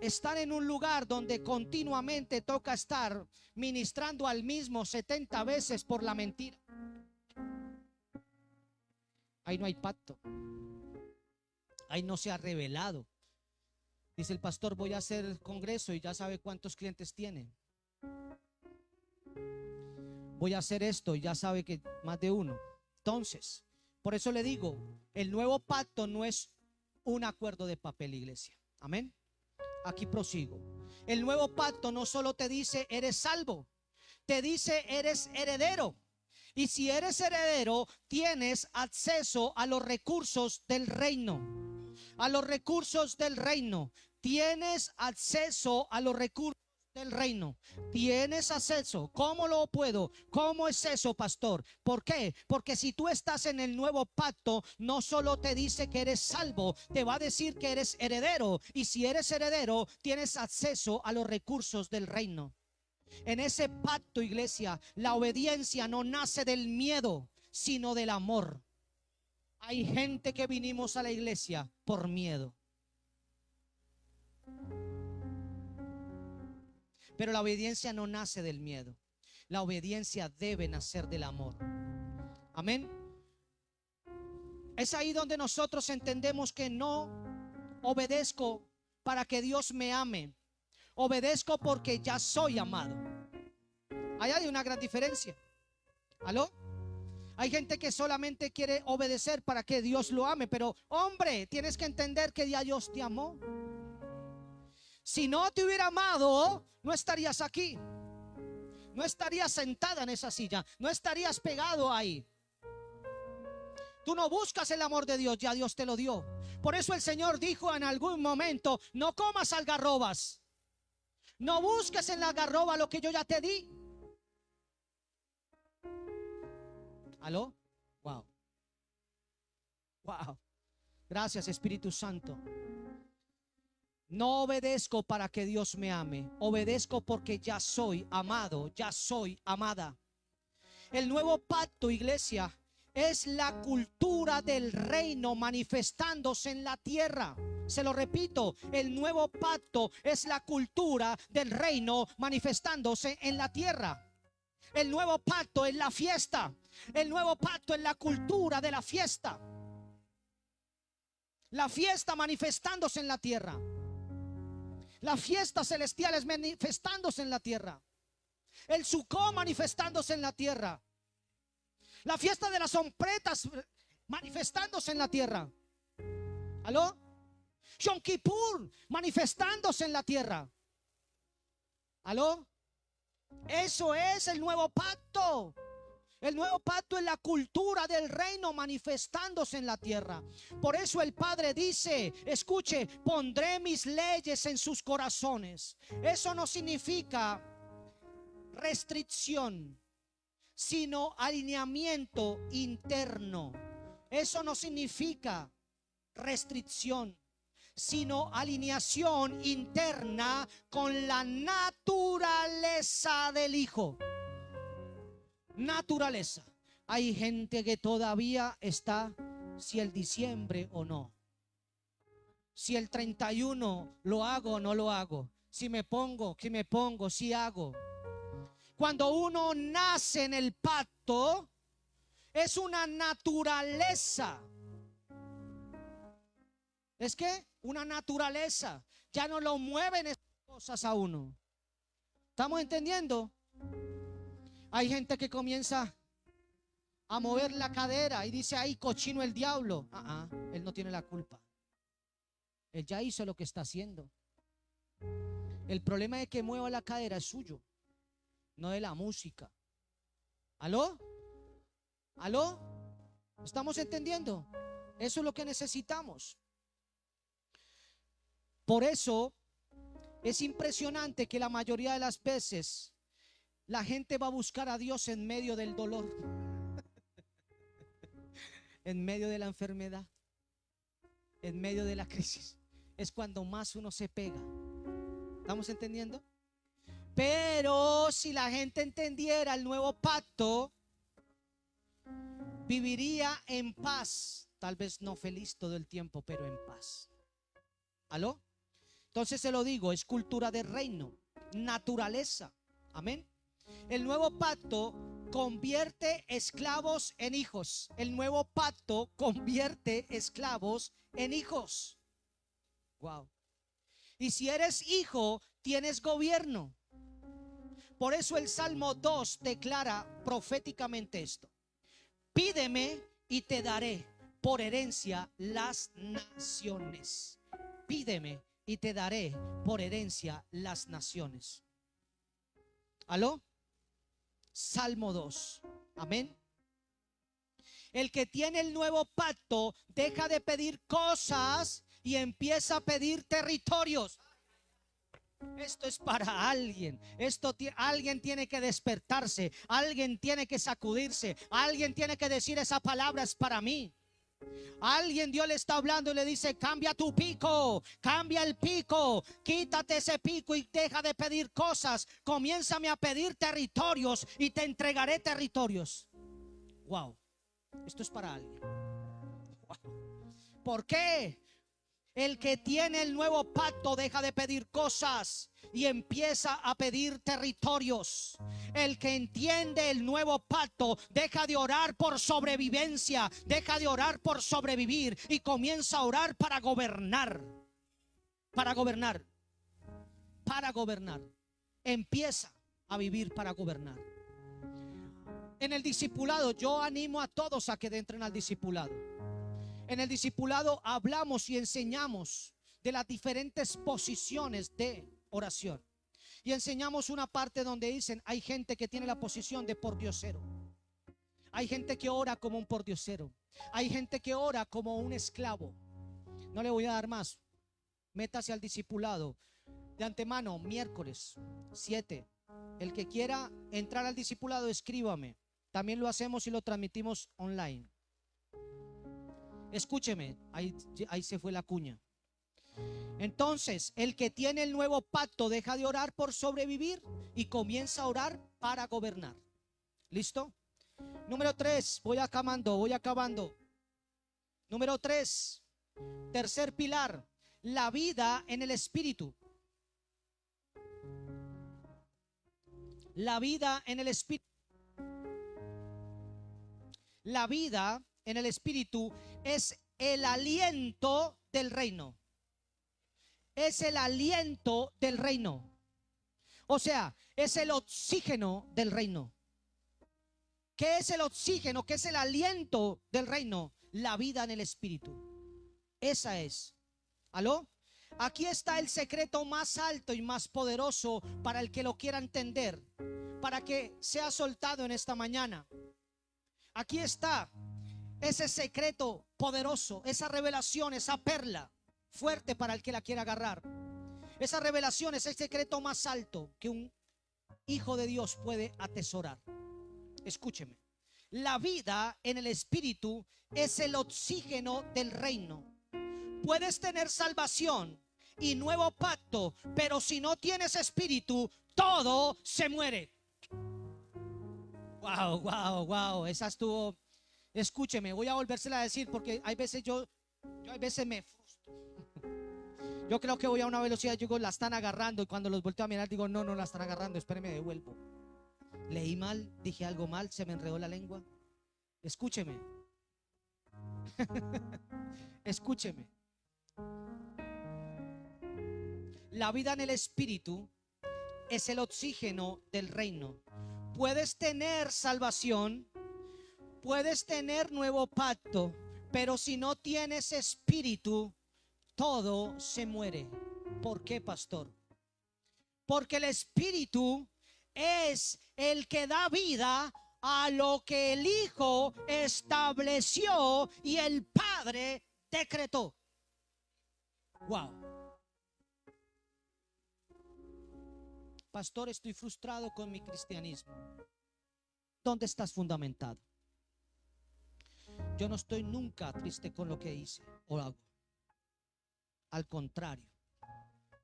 S1: estar en un lugar donde continuamente toca estar ministrando al mismo 70 veces por la mentira. Ahí no hay pacto. Ahí no se ha revelado. Dice el pastor, voy a hacer congreso y ya sabe cuántos clientes tiene. Voy a hacer esto y ya sabe que más de uno. Entonces, por eso le digo, el nuevo pacto no es un acuerdo de papel, iglesia. Amén. Aquí prosigo. El nuevo pacto no solo te dice eres salvo, te dice eres heredero. Y si eres heredero, tienes acceso a los recursos del reino. A los recursos del reino. Tienes acceso a los recursos del reino. Tienes acceso. ¿Cómo lo puedo? ¿Cómo es eso, pastor? ¿Por qué? Porque si tú estás en el nuevo pacto, no solo te dice que eres salvo, te va a decir que eres heredero. Y si eres heredero, tienes acceso a los recursos del reino. En ese pacto, iglesia, la obediencia no nace del miedo, sino del amor. Hay gente que vinimos a la iglesia por miedo. Pero la obediencia no nace del miedo. La obediencia debe nacer del amor. Amén. Es ahí donde nosotros entendemos que no obedezco para que Dios me ame. Obedezco porque ya soy amado. Ahí hay una gran diferencia. ¿Aló? Hay gente que solamente quiere obedecer para que Dios lo ame. Pero hombre, tienes que entender que ya Dios te amó. Si no te hubiera amado, no estarías aquí. No estarías sentada en esa silla. No estarías pegado ahí. Tú no buscas el amor de Dios, ya Dios te lo dio. Por eso el Señor dijo en algún momento, no comas algarrobas. No busques en la algarroba lo que yo ya te di. ¿Aló? Wow. Wow. Gracias, Espíritu Santo. No obedezco para que Dios me ame. Obedezco porque ya soy amado, ya soy amada. El nuevo pacto, iglesia, es la cultura del reino manifestándose en la tierra. Se lo repito, el nuevo pacto es la cultura del reino manifestándose en la tierra. El nuevo pacto es la fiesta. El nuevo pacto es la cultura de la fiesta. La fiesta manifestándose en la tierra. Las fiestas celestiales manifestándose en la tierra. El Sukkot manifestándose en la tierra. La fiesta de las trompetas manifestándose en la tierra. ¿Aló? Yom Kippur manifestándose en la tierra. ¿Aló? Eso es el nuevo pacto. El nuevo pacto es la cultura del reino manifestándose en la tierra. Por eso el Padre dice, escuche, pondré mis leyes en sus corazones. Eso no significa restricción, sino alineamiento interno. Eso no significa restricción, sino alineación interna con la naturaleza del Hijo. Naturaleza. Hay gente que todavía está, si el diciembre o no, si el 31 lo hago o no lo hago, si me pongo, si hago. Cuando uno nace en el pacto, pacto es una naturaleza. Es que una naturaleza. Ya no lo mueven esas cosas a uno. ¿Estamos entendiendo? Hay gente que comienza a mover la cadera y dice, ay, cochino el diablo. Él no tiene la culpa. Él ya hizo lo que está haciendo. El problema de que mueva la cadera es suyo, no de la música. ¿Aló? ¿Aló? ¿Estamos entendiendo? Eso es lo que necesitamos. Por eso es impresionante que la mayoría de las veces la gente va a buscar a Dios en medio del dolor, en medio de la enfermedad, en medio de la crisis. Es cuando más uno se pega. ¿Estamos entendiendo? Pero si la gente entendiera el nuevo pacto, viviría en paz. Tal vez no feliz todo el tiempo, pero en paz. ¿Aló? Entonces se lo digo, es cultura de reino, naturaleza. Amén. El nuevo pacto convierte esclavos en hijos. El nuevo pacto convierte esclavos en hijos. Wow. Y si eres hijo, tienes gobierno. Por eso el Salmo 2 declara proféticamente esto: pídeme y te daré por herencia las naciones. Pídeme y te daré por herencia las naciones. ¿Aló? Salmo 2. Amén. El que tiene el nuevo pacto deja de pedir cosas y empieza a pedir territorios. Esto es para alguien. Alguien tiene que despertarse. Alguien tiene que sacudirse. Alguien tiene que decir, esa palabra es para mí. Alguien, Dios le está hablando y le dice, cambia tu pico, cambia el pico, quítate ese pico y deja de pedir cosas. Comiénzame a pedir territorios y te entregaré territorios. Wow, esto es para alguien. Wow. ¿Por qué? El que tiene el nuevo pacto deja de pedir cosas y empieza a pedir territorios. El que entiende el nuevo pacto deja de orar por sobrevivencia, deja de orar por sobrevivir y comienza a orar para gobernar. Para gobernar. Para gobernar. Empieza a vivir para gobernar. En el discipulado, yo animo a todos a que entren al discipulado. En el discipulado hablamos y enseñamos de las diferentes posiciones de oración. Y enseñamos una parte donde dicen, hay gente que tiene la posición de pordiosero. Hay gente que ora como un pordiosero. Hay gente que ora como un esclavo. No le voy a dar más. Métase al discipulado. De antemano, miércoles 7. El que quiera entrar al discipulado, escríbame. También lo hacemos y lo transmitimos online. Escúcheme, ahí se fue la cuña. Entonces, el que tiene el nuevo pacto deja de orar por sobrevivir y comienza a orar para gobernar. ¿Listo? Número 3, voy acabando. Número 3, tercer pilar, la vida en el espíritu. La vida en el espíritu. La vida en el espíritu es el aliento del reino. Es el aliento del reino. O sea, es el oxígeno del reino. ¿Qué es el oxígeno? ¿Qué es el aliento del reino? La vida en el espíritu. Esa es. ¿Aló? Aquí está el secreto más alto y más poderoso para el que lo quiera entender, para que sea soltado en esta mañana. Aquí está ese secreto poderoso, esa revelación, esa perla fuerte para el que la quiera agarrar. Esa revelación es el secreto más alto que un hijo de Dios puede atesorar. Escúcheme. La vida en el espíritu es el oxígeno del reino. Puedes tener salvación y nuevo pacto, pero si no tienes espíritu, todo se muere. Wow. Esa estuvo. Escúcheme, voy a volvérsela a decir porque hay veces yo hay veces me frustro. Yo creo que voy a una velocidad, digo, la están agarrando, y cuando los volteo a mirar digo, no la están agarrando, espérenme, devuelvo. Leí mal, dije algo mal, se me enredó la lengua. Escúcheme. Escúcheme. La vida en el Espíritu es el oxígeno del reino. Puedes tener salvación, puedes tener nuevo pacto, pero si no tienes Espíritu, todo se muere. ¿Por qué, pastor? Porque el Espíritu es el que da vida a lo que el Hijo estableció y el Padre decretó. Wow. Pastor, estoy frustrado con mi cristianismo. ¿Dónde estás fundamentado? Yo no estoy nunca triste con lo que hice o hago. Al contrario,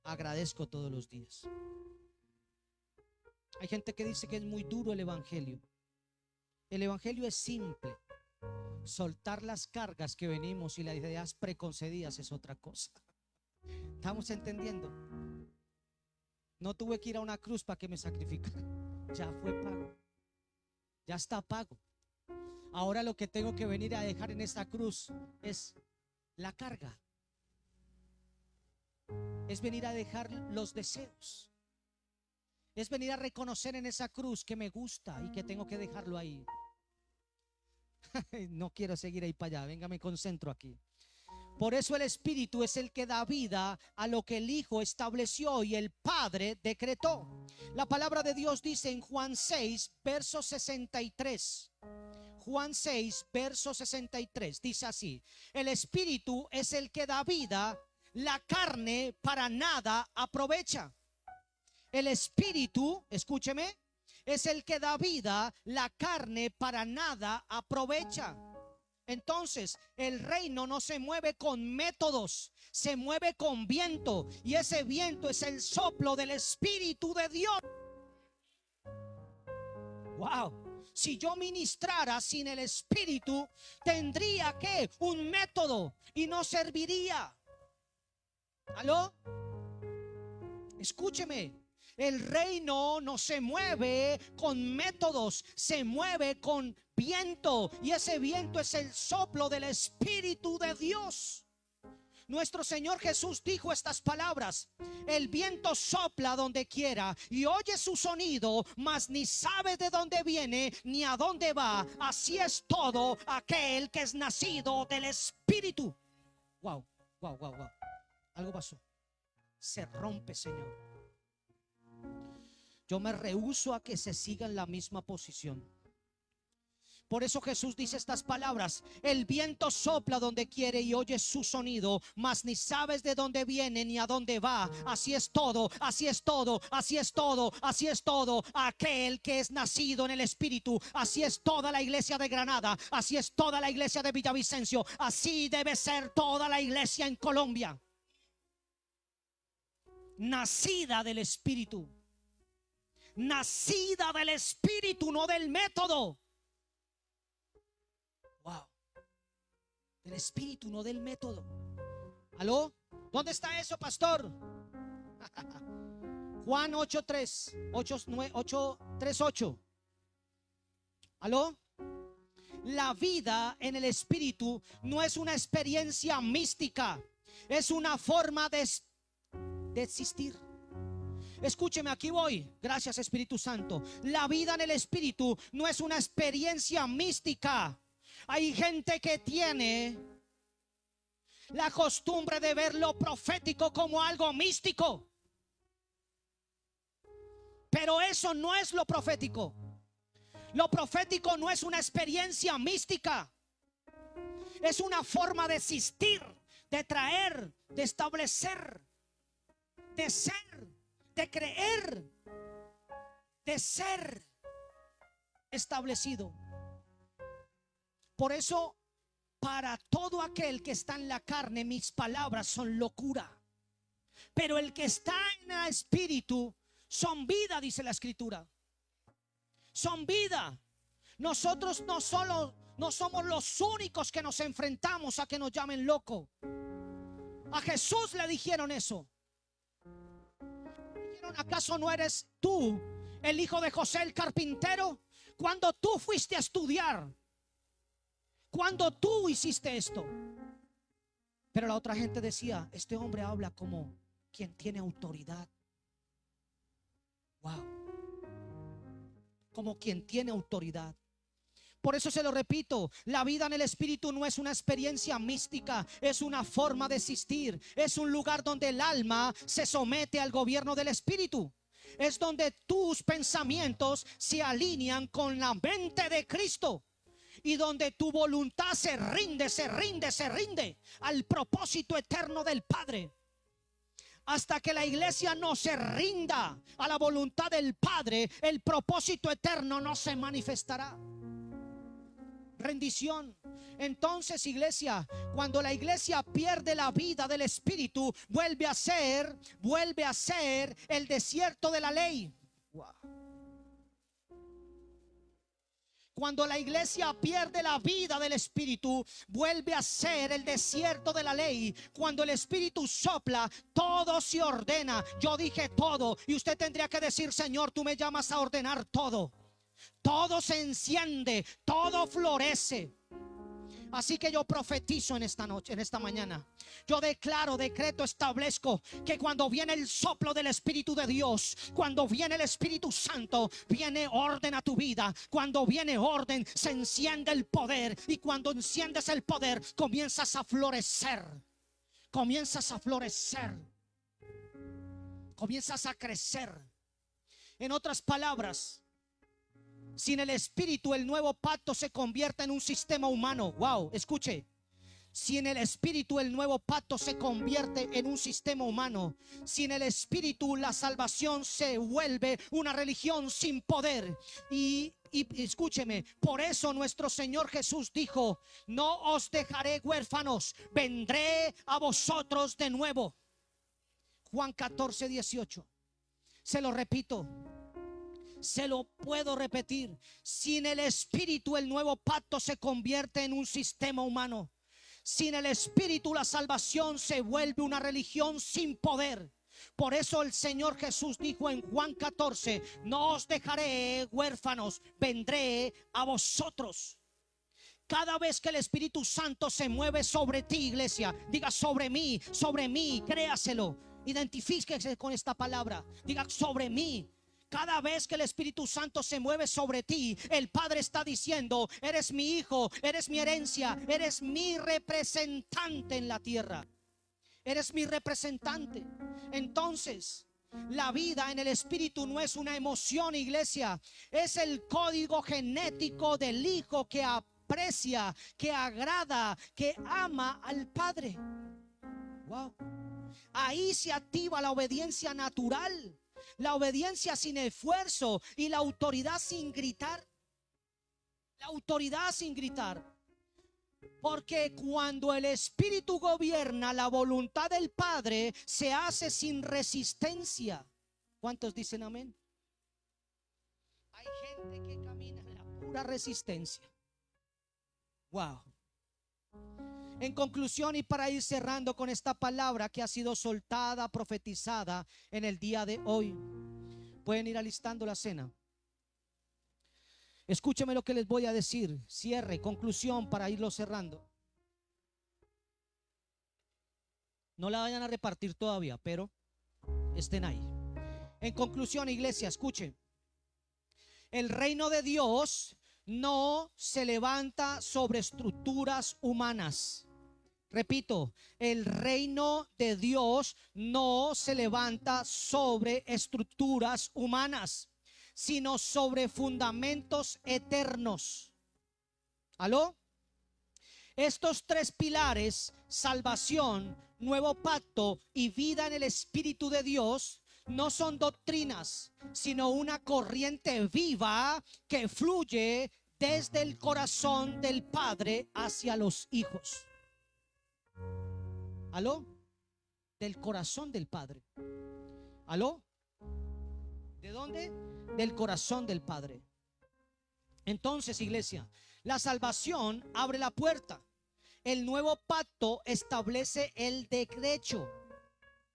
S1: agradezco todos los días. Hay gente que dice que es muy duro el evangelio. El evangelio es simple. Soltar las cargas que venimos y las ideas preconcebidas es otra cosa. ¿Estamos entendiendo? No tuve que ir a una cruz para que me sacrificaran. Ya fue pago. Ya está pago. Ahora lo que tengo que venir a dejar en esta cruz es la carga. Es venir a dejar los deseos. Es venir a reconocer en esa cruz que me gusta y que tengo que dejarlo ahí. No quiero seguir ahí para allá. Venga, me concentro aquí. Por eso el Espíritu es el que da vida a lo que el Hijo estableció y el Padre decretó. La palabra de Dios dice en Juan 6, verso 63. Juan 6, verso 63. Dice así: el Espíritu es el que da vida, la carne para nada aprovecha. El Espíritu, escúcheme, es el que da vida, la carne para nada aprovecha. Entonces, el reino no se mueve con métodos, se mueve con viento, y ese viento es el soplo del Espíritu de Dios. Wow. Si yo ministrara sin el Espíritu, tendría que un método y no serviría. ¿Aló? Escúcheme. El reino no se mueve con métodos, se mueve con viento, y ese viento es el soplo del Espíritu de Dios. Nuestro Señor Jesús dijo estas palabras: el viento sopla donde quiera y oye su sonido, mas ni sabe de dónde viene ni a dónde va. Así es todo aquel que es nacido del Espíritu. Wow, wow, wow, wow. Algo pasó. Se rompe, Señor. Yo me rehúso a que se siga en la misma posición. Por eso Jesús dice estas palabras: el viento sopla donde quiere y oye su sonido, mas ni sabes de dónde viene ni a dónde va. Así es todo, así es todo, así es todo, así es todo aquel que es nacido en el Espíritu. Así es toda la iglesia de Granada, así es toda la iglesia de Villavicencio, así debe ser toda la iglesia en Colombia. Nacida del Espíritu. Nacida del Espíritu, no del método. Wow. Del Espíritu, no del método. ¿Aló? ¿Dónde está eso, pastor? Juan 8:3, 8:3:8. ¿Aló? La vida en el Espíritu no es una experiencia mística, es una forma de existir. Escúcheme, aquí voy. Gracias, Espíritu Santo. La vida en el Espíritu no es una experiencia mística. Hay gente que tiene la costumbre de ver lo profético como algo místico, pero eso no es lo profético. Lo profético no es una experiencia mística, es una forma de existir, de traer, de establecer, de ser, de creer, de ser establecido. Por eso, para todo aquel que está en la carne, mis palabras son locura, pero el que está en el Espíritu son vida, dice la Escritura. Son vida. Nosotros no somos los únicos que nos enfrentamos a que nos llamen loco. A Jesús le dijeron eso. ¿Acaso no eres tú el hijo de José el carpintero, cuando tú fuiste a estudiar, cuando tú hiciste esto. Pero la otra gente decía, este hombre habla como quien tiene autoridad. Wow. Como quien tiene autoridad. Por eso se lo repito, la vida en el Espíritu no es una experiencia mística, es una forma de existir. Es un lugar donde el alma se somete al gobierno del Espíritu. Es donde tus pensamientos se alinean con la mente de Cristo. Y donde tu voluntad se rinde al propósito eterno del Padre. Hasta que la iglesia no se rinda a la voluntad del Padre, el propósito eterno no se manifestará. Rendición. Entonces, iglesia, cuando la iglesia pierde la vida del Espíritu, vuelve a ser el desierto de la ley. Wow. Cuando la iglesia pierde la vida del Espíritu, vuelve a ser el desierto de la ley. Cuando el Espíritu sopla, todo se ordena. Yo dije todo, y usted tendría que decir, Señor, tú me llamas a ordenar todo. Todo se enciende, todo florece. Así que yo profetizo en esta noche, en esta mañana. Yo declaro, decreto, establezco que cuando viene el soplo del Espíritu de Dios, cuando viene el Espíritu Santo, viene orden a tu vida. Cuando viene orden, se enciende el poder. Y cuando enciendes el poder, comienzas a florecer. Comienzas a florecer. Comienzas a crecer. En otras palabras, sin el Espíritu, el nuevo pacto se convierte en un sistema humano. Wow, escuche. Sin el Espíritu, el nuevo pacto se convierte en un sistema humano. Sin el Espíritu, la salvación se vuelve una religión sin poder. Y escúcheme, por eso nuestro Señor Jesús dijo: no os dejaré huérfanos, vendré a vosotros de nuevo. Juan 14:18. Se lo repito. Se lo puedo repetir. Sin el Espíritu, el nuevo pacto se convierte en un sistema humano. Sin el Espíritu, la salvación se vuelve una religión sin poder. Por eso el Señor Jesús dijo en Juan 14: no os dejaré huérfanos, vendré a vosotros. Cada vez que el Espíritu Santo se mueve sobre ti, iglesia, diga sobre mí, créaselo. Identifíquese con esta palabra. Diga sobre mí. Cada vez que el Espíritu Santo se mueve sobre ti, el Padre está diciendo: eres mi hijo, eres mi herencia, eres mi representante en la tierra. Eres mi representante. Entonces, la vida en el Espíritu no es una emoción, iglesia. Es el código genético del hijo que aprecia, que agrada, que ama al Padre. Wow. Ahí se activa la obediencia natural. La obediencia sin esfuerzo y la autoridad sin gritar. La autoridad sin gritar. Porque cuando el Espíritu gobierna, la voluntad del Padre se hace sin resistencia. ¿Cuántos dicen amén? Hay gente que camina en la pura resistencia. Wow. En conclusión, y para ir cerrando con esta palabra que ha sido soltada, profetizada en el día de hoy, pueden ir alistando la cena. Escúcheme lo que les voy a decir. Cierre, conclusión para irlo cerrando. No la vayan a repartir todavía, pero estén ahí. En conclusión, iglesia, escuchen. El reino de Dios no se levanta sobre estructuras humanas. Repito, el reino de Dios no se levanta sobre estructuras humanas, sino sobre fundamentos eternos. ¿Aló? Estos tres pilares, salvación, nuevo pacto y vida en el Espíritu de Dios, no son doctrinas, sino una corriente viva que fluye desde el corazón del Padre hacia los hijos. ¿Aló? Del corazón del Padre. ¿Aló? ¿De dónde? Del corazón del Padre. Entonces, iglesia, la salvación abre la puerta. El nuevo pacto establece el derecho.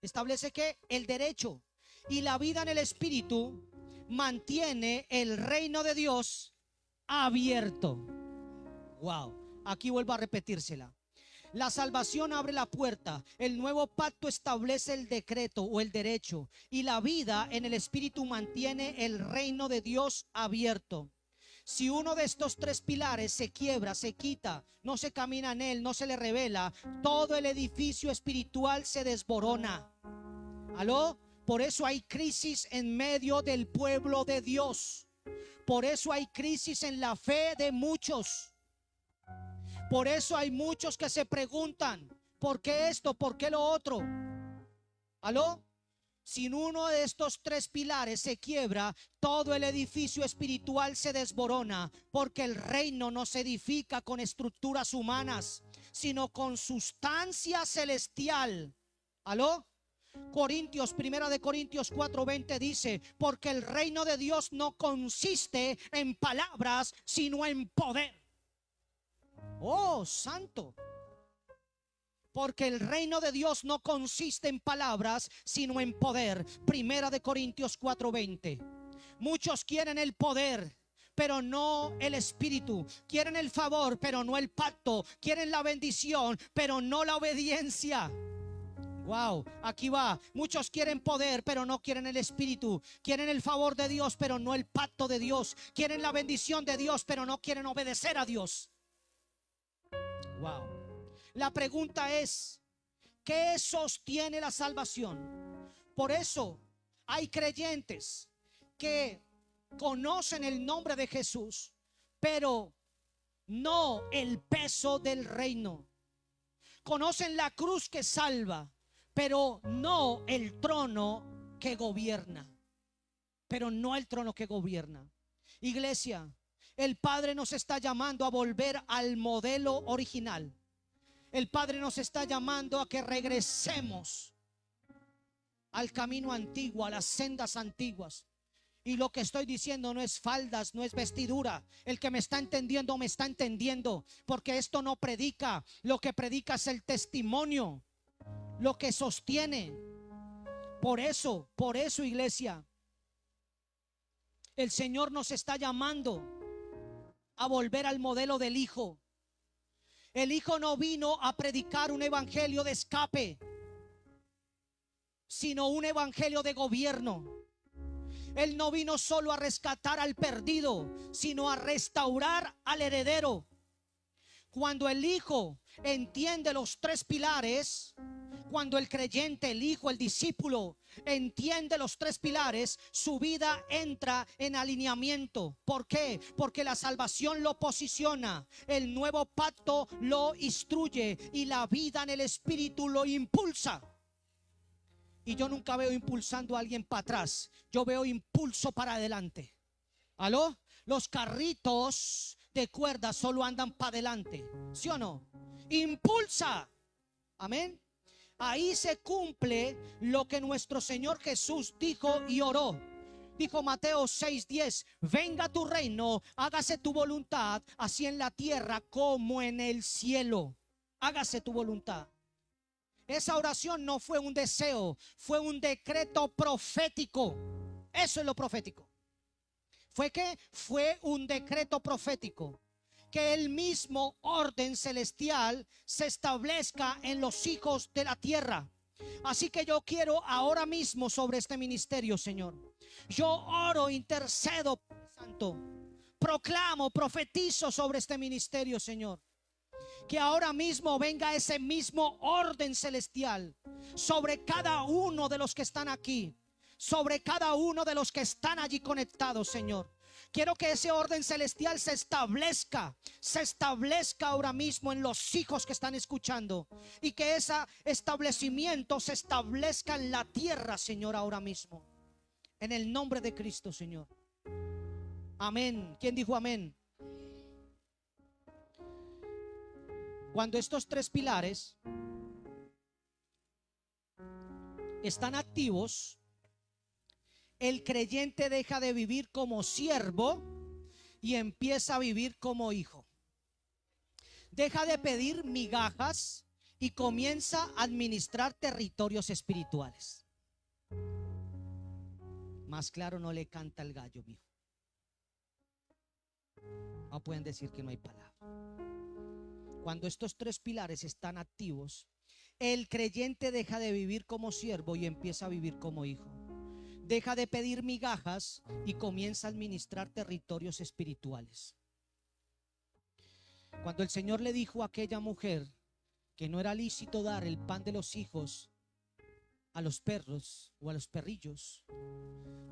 S1: ¿Establece qué? El derecho. Y la vida en el Espíritu mantiene el reino de Dios abierto. Wow, aquí vuelvo a repetírsela. La salvación abre la puerta, el nuevo pacto establece el decreto o el derecho, y la vida en el Espíritu mantiene el reino de Dios abierto. Si uno de estos tres pilares se quiebra, se quita, no se camina en él, no se le revela, todo el edificio espiritual se desborona. ¿Aló? Por eso hay crisis en medio del pueblo de Dios. Por eso hay crisis en la fe de muchos. Por eso hay muchos que se preguntan, ¿por qué esto? ¿Por qué lo otro? ¿Aló? Si uno de estos tres pilares se quiebra, todo el edificio espiritual se desborona, porque el reino no se edifica con estructuras humanas, sino con sustancia celestial. ¿Aló? Primera de Corintios 4:20 dice, porque el reino de Dios no consiste en palabras, sino en poder. Oh, santo. Porque el reino de Dios no consiste en palabras, sino en poder. Primera de Corintios 4:20. Muchos quieren el poder, pero no el espíritu. Quieren el favor, pero no el pacto. Quieren la bendición, pero no la obediencia. Wow, aquí va. Muchos quieren poder, pero no quieren el espíritu. Quieren el favor de Dios, pero no el pacto de Dios. Quieren la bendición de Dios, pero no quieren obedecer a Dios. Wow. La pregunta es, ¿qué sostiene la salvación? Por eso hay creyentes que conocen el nombre de Jesús, pero no el peso del reino. Conocen la cruz que salva, pero no el trono que gobierna. Pero no el trono que gobierna. Iglesia, el Padre nos está llamando a volver al modelo original. El Padre nos está llamando a que regresemos al camino antiguo, a las sendas antiguas. Y lo que estoy diciendo no es faldas, no es vestidura. El que me está entendiendo, me está entendiendo. Porque esto no predica. Lo que predica es el testimonio, lo que sostiene. Por eso, iglesia, el Señor nos está llamando a volver al modelo del Hijo. El Hijo no vino a predicar un evangelio de escape, sino un evangelio de gobierno. Él no vino solo a rescatar al perdido, sino a restaurar al heredero. Cuando el Hijo entiende los tres pilares, cuando el creyente, el hijo, el discípulo entiende los tres pilares, su vida entra en alineamiento. ¿Por qué? Porque la salvación lo posiciona, el nuevo pacto lo instruye y la vida en el Espíritu lo impulsa. Y yo nunca veo impulsando a alguien para atrás, yo veo impulso para adelante. ¿Aló? Los carritos de cuerda solo andan para adelante, ¿sí o no? Impulsa. Amén. Ahí se cumple lo que nuestro Señor Jesús dijo y oró. Dijo Mateo 6:10, venga tu reino, hágase tu voluntad, así en la tierra como en el cielo. Hágase tu voluntad. Esa oración no fue un deseo, fue un decreto profético. Eso es lo profético. Fue un decreto profético. Que el mismo orden celestial se establezca en los hijos de la tierra. Así que yo quiero ahora mismo sobre este ministerio, Señor. Yo oro, intercedo, Santo. Proclamo, profetizo sobre este ministerio, Señor. Que ahora mismo venga ese mismo orden celestial sobre cada uno de los que están aquí, sobre cada uno de los que están allí conectados, Señor. Quiero que ese orden celestial se establezca ahora mismo en los hijos que están escuchando. Y que ese establecimiento se establezca en la tierra, Señor, ahora mismo. En el nombre de Cristo, Señor. Amén. ¿Quién dijo amén? Cuando estos tres pilares están activos, el creyente deja de vivir como siervo y empieza a vivir como hijo. Deja de pedir migajas y comienza a administrar territorios espirituales. Más claro no le canta el gallo, mijo. No pueden decir que no hay palabra. Cuando estos tres pilares están activos, el creyente deja de vivir como siervo y empieza a vivir como hijo. Deja de pedir migajas y comienza a administrar territorios espirituales. Cuando el Señor le dijo a aquella mujer que no era lícito dar el pan de los hijos a los perros o a los perrillos,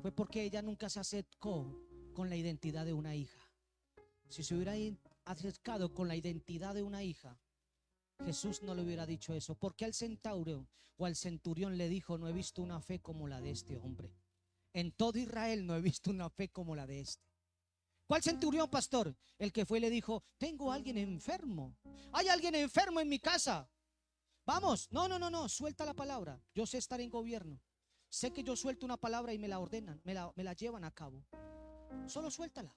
S1: fue porque ella nunca se acercó con la identidad de una hija. Si se hubiera acercado con la identidad de una hija, Jesús no le hubiera dicho eso. Porque al centauro o al centurión le dijo: no he visto una fe como la de este hombre. En todo Israel no he visto una fe como la de este. ¿Cuál centurión, pastor? El que fue y le dijo: tengo a alguien enfermo. Hay alguien enfermo en mi casa. Vamos. No, suelta la palabra. Yo sé estar en gobierno. Sé que yo suelto una palabra y me la ordenan, me la llevan a cabo. Solo suéltala.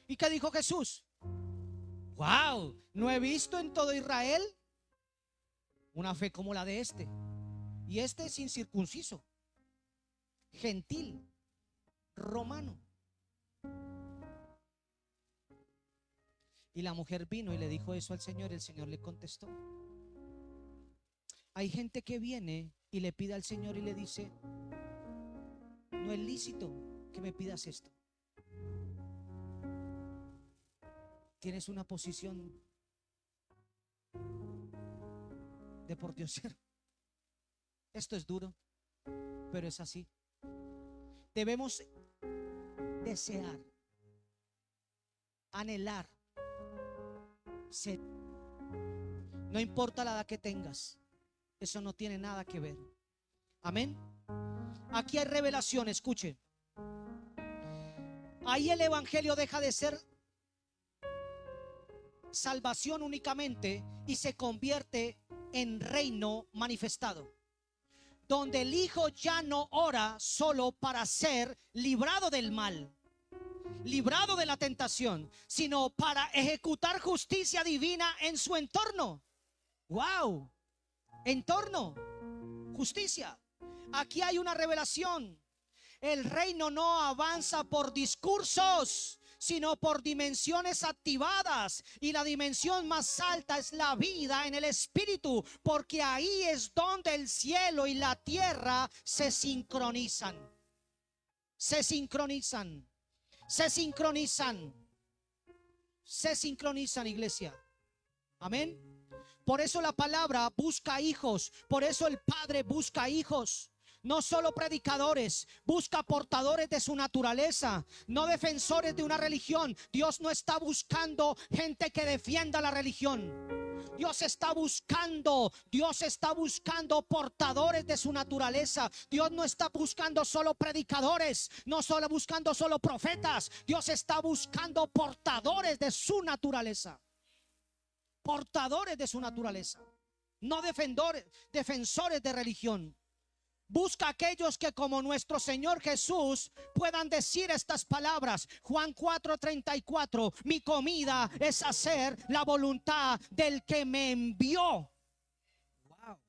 S1: ¿Y qué dijo Jesús? Wow, no he visto en todo Israel una fe como la de este. Y este es incircunciso, gentil, romano. Y la mujer vino y le dijo eso al Señor. Y el Señor le contestó. Hay gente que viene y le pide al Señor y le dice: no es lícito que me pidas esto. Tienes una posición de pordiosero. Esto es duro, pero es así. Debemos desear, anhelar ser. No importa la edad que tengas, eso no tiene nada que ver. Amén. Aquí hay revelación, escuche. Ahí el evangelio deja de ser salvación únicamente y se convierte en reino manifestado, donde el Hijo ya no ora solo para ser librado del mal, librado de la tentación, sino para ejecutar justicia divina en su entorno. Wow, entorno, justicia. Aquí hay una revelación. El reino no avanza por discursos, sino por dimensiones activadas. Y la dimensión más alta es la vida en el espíritu, porque ahí es donde el cielo y la tierra se sincronizan. Se sincronizan. Se sincronizan. Se sincronizan, iglesia. Amén. Por eso la palabra busca hijos. Por eso el Padre busca hijos. No solo predicadores, busca portadores de su naturaleza, no defensores de una religión. Dios no está buscando gente que defienda la religión. Dios está buscando portadores de su naturaleza. Dios no está buscando solo predicadores, no solo buscando solo profetas. Dios está buscando portadores de su naturaleza. Portadores de su naturaleza, no defensores de religión. Busca aquellos que, como nuestro Señor Jesús, puedan decir estas palabras. Juan 4:34: mi comida es hacer la voluntad del que me envió. Wow.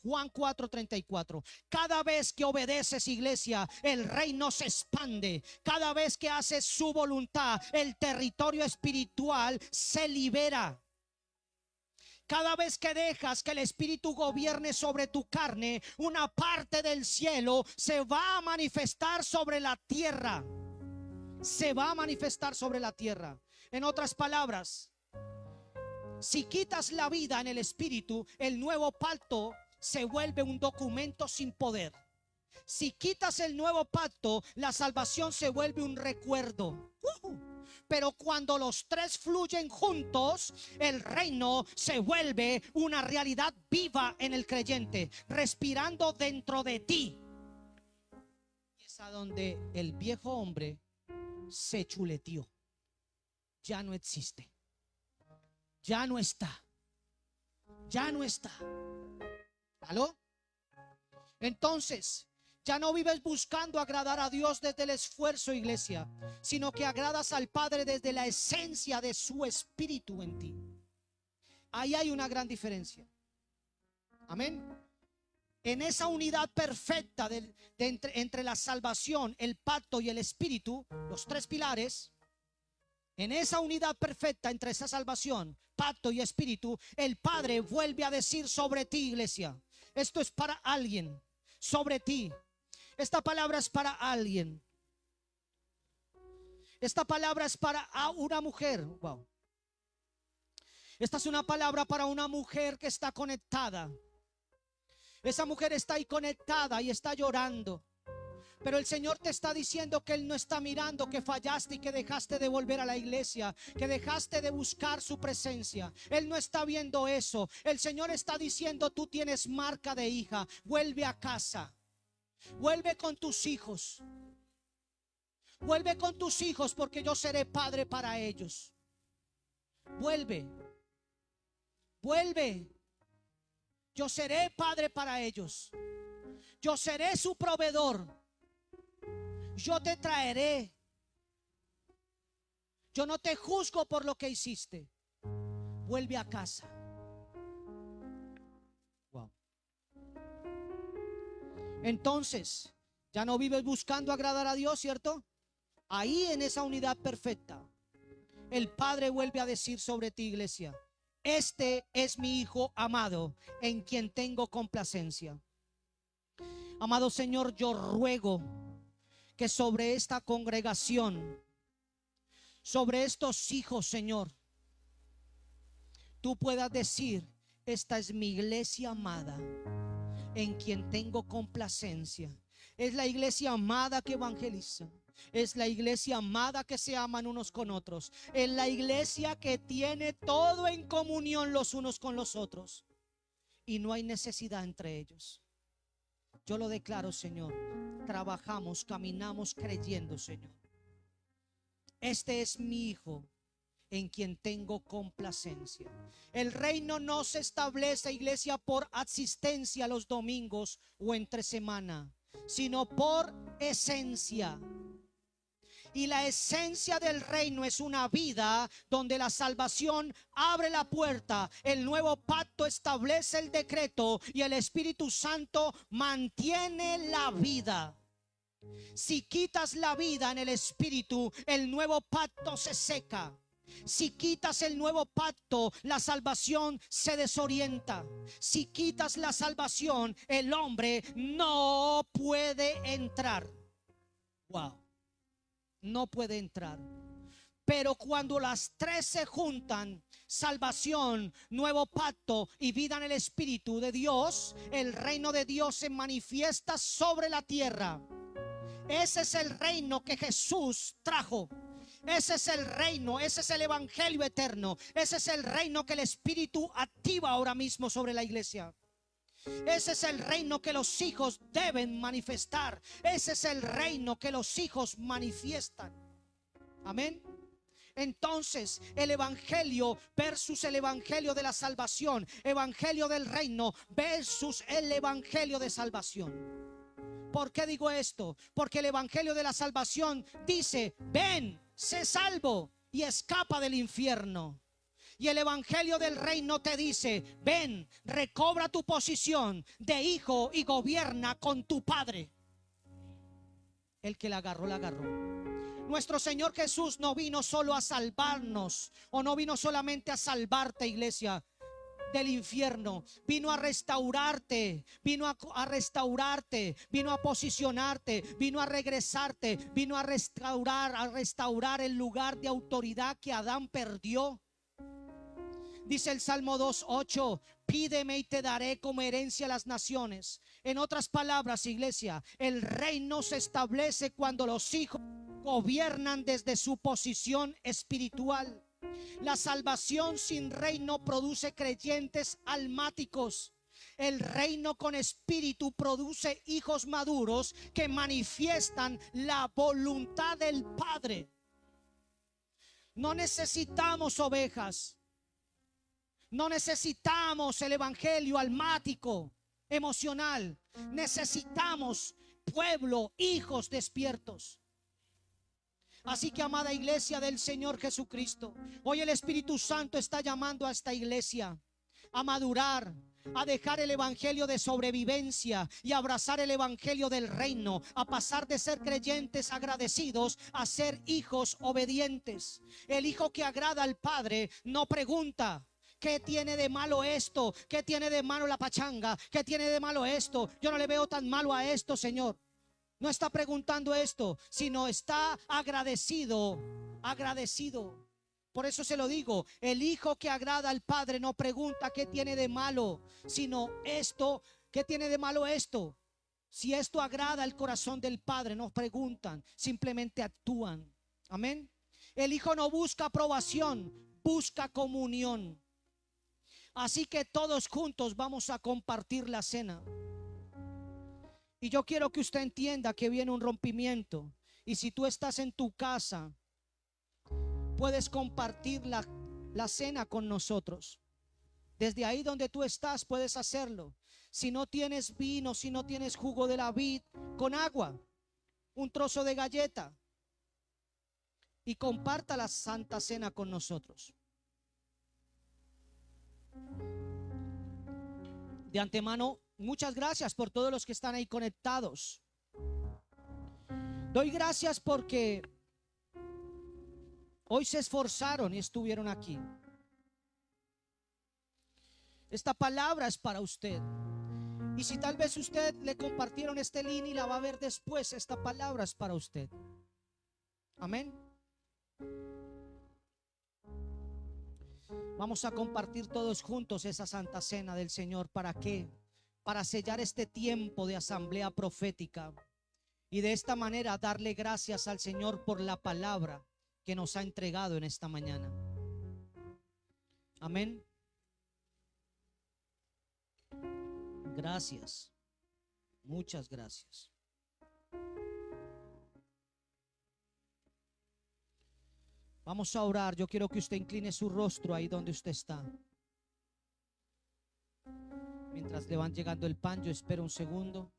S1: Juan 4:34. Cada vez que obedeces, iglesia, el reino se expande. Cada vez que haces su voluntad, el territorio espiritual se libera. Cada vez que dejas que el Espíritu gobierne sobre tu carne, una parte del cielo se va a manifestar sobre la tierra. Se va a manifestar sobre la tierra. En otras palabras, si quitas la vida en el Espíritu, el nuevo pacto se vuelve un documento sin poder. Si quitas el nuevo pacto, la salvación se vuelve un recuerdo. Pero cuando los tres fluyen juntos, el reino se vuelve una realidad viva en el creyente, respirando dentro de ti. Es a donde el viejo hombre se chuleteó. Ya no existe. Ya no está. Ya no está. ¿Aló? Entonces, ya no vives buscando agradar a Dios desde el esfuerzo, iglesia, sino que agradas al Padre desde la esencia de su espíritu en ti. Ahí hay una gran diferencia. Amén. en esa unidad perfecta entre la salvación, el pacto y el espíritu, los tres pilares, en esa unidad perfecta entre esa salvación, pacto y espíritu, el Padre vuelve a decir sobre ti, iglesia. Esto es para alguien, sobre ti. Esta palabra es para alguien. Esta palabra es para una mujer. Wow. Esta es una palabra para una mujer que está conectada. Esa mujer está ahí conectada y está llorando. Pero el Señor te está diciendo que Él no está mirando que fallaste y que dejaste de volver a la iglesia, que dejaste de buscar su presencia. Él no está viendo eso. El Señor está diciendo: tú tienes marca de hija, vuelve a casa, vuelve con tus hijos, vuelve con tus hijos, porque yo seré padre para ellos. Vuelve, vuelve. Yo seré padre para ellos. Yo seré su proveedor. Yo te traeré. Yo no te juzgo por lo que hiciste. Vuelve a casa. Wow. Entonces, ya no vives buscando agradar a Dios, ¿cierto? Ahí en esa unidad perfecta, el Padre vuelve a decir sobre ti, iglesia: este es mi Hijo amado, en quien tengo complacencia. Amado Señor, yo ruego que sobre esta congregación, sobre estos hijos, Señor, tú puedas decir: esta es mi iglesia amada, en quien tengo complacencia. Es la iglesia amada que evangeliza. Es la iglesia amada que se aman unos con otros. Es la iglesia que tiene todo en comunión los unos con los otros. Y no hay necesidad entre ellos. Yo lo declaro, Señor. Trabajamos, caminamos creyendo, Señor. Este es mi Hijo, en quien tengo complacencia. El reino no se establece, iglesia, por asistencia los domingos o entre semana, sino por esencia. Y la esencia del reino es una vida donde la salvación abre la puerta, el nuevo pacto establece el decreto y el Espíritu Santo mantiene la vida. Si quitas la vida en el Espíritu, el nuevo pacto se seca. Si quitas el nuevo pacto, la salvación se desorienta. Si quitas la salvación, el hombre no puede entrar. Wow. No puede entrar. Pero cuando las tres se juntan, salvación, nuevo pacto y vida en el Espíritu de Dios, el reino de Dios se manifiesta sobre la tierra. Ese es el reino que Jesús trajo. Ese es el reino, ese es el evangelio eterno. Ese es el reino que el Espíritu activa ahora mismo sobre la iglesia. Ese es el reino que los hijos deben manifestar. Ese es el reino que los hijos manifiestan. Amén. Entonces, el evangelio versus el evangelio de la salvación, evangelio del reino versus el evangelio de salvación. ¿Por qué digo esto? Porque el evangelio de la salvación dice: ven, sé salvo y escapa del infierno. Y el evangelio del reino te dice: ven, recobra tu posición de hijo y gobierna con tu Padre. El que la agarró, la agarró. Nuestro Señor Jesús no vino solo a salvarnos, o no vino solamente a salvarte, iglesia, del infierno. Vino a restaurarte, vino a restaurarte, vino a posicionarte, vino a regresarte, vino a restaurar el lugar de autoridad que Adán perdió. Dice el Salmo 2:8: pídeme y te daré como herencia a las naciones. En otras palabras, iglesia, el reino se establece cuando los hijos gobiernan desde su posición espiritual. La salvación sin reino produce creyentes almáticos. El reino con espíritu produce hijos maduros que manifiestan la voluntad del Padre. No necesitamos ovejas. No necesitamos el evangelio almático, emocional. Necesitamos pueblo, hijos despiertos. Así que, amada iglesia del Señor Jesucristo, hoy el Espíritu Santo está llamando a esta iglesia a madurar, a dejar el evangelio de sobrevivencia y abrazar el evangelio del reino, a pasar de ser creyentes agradecidos a ser hijos obedientes. El hijo que agrada al Padre no pregunta: ¿qué tiene de malo esto? ¿Qué tiene de malo la pachanga? ¿Qué tiene de malo esto? Yo no le veo tan malo a esto, Señor. No está preguntando esto, sino está agradecido, agradecido. Por eso se lo digo, el hijo que agrada al Padre no pregunta qué tiene de malo, sino esto, ¿qué tiene de malo esto? Si esto agrada al corazón del Padre, no preguntan, simplemente actúan. Amén. El hijo no busca aprobación, busca comunión. Así que todos juntos vamos a compartir la cena. Y yo quiero que usted entienda que viene un rompimiento. Y si tú estás en tu casa, puedes compartir la cena con nosotros. Desde ahí donde tú estás puedes hacerlo. Si no tienes vino, si no tienes jugo de la vid, con agua, un trozo de galleta, y comparta la Santa Cena con nosotros. De antemano, muchas gracias por todos los que están ahí conectados. Doy gracias porque hoy se esforzaron y estuvieron aquí. Esta palabra es para usted. Y si tal vez usted le compartieron este link y la va a ver después, esta palabra es para usted. Amén. Vamos a compartir todos juntos esa Santa Cena del Señor. ¿Para qué? Para sellar este tiempo de asamblea profética. Y de esta manera darle gracias al Señor por la palabra que nos ha entregado en esta mañana. Amén. Gracias. Muchas gracias. Vamos a orar. Yo quiero que usted incline su rostro ahí donde usted está. Mientras le van llegando el pan, yo espero un segundo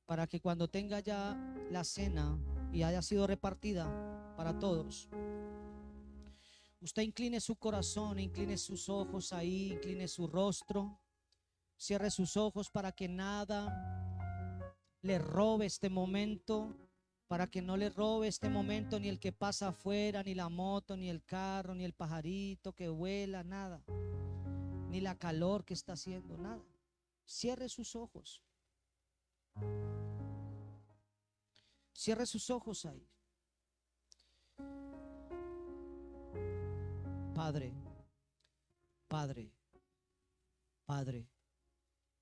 S1: para que cuando tenga ya la cena y haya sido repartida para todos, usted incline su corazón, incline sus ojos ahí, incline su rostro, cierre sus ojos para que nada le robe este momento. Para que no le robe este momento ni el que pasa afuera, ni la moto, ni el carro, ni el pajarito que vuela, nada. Ni la calor que está haciendo, nada. Cierre sus ojos. Cierre sus ojos ahí. Padre, Padre, Padre,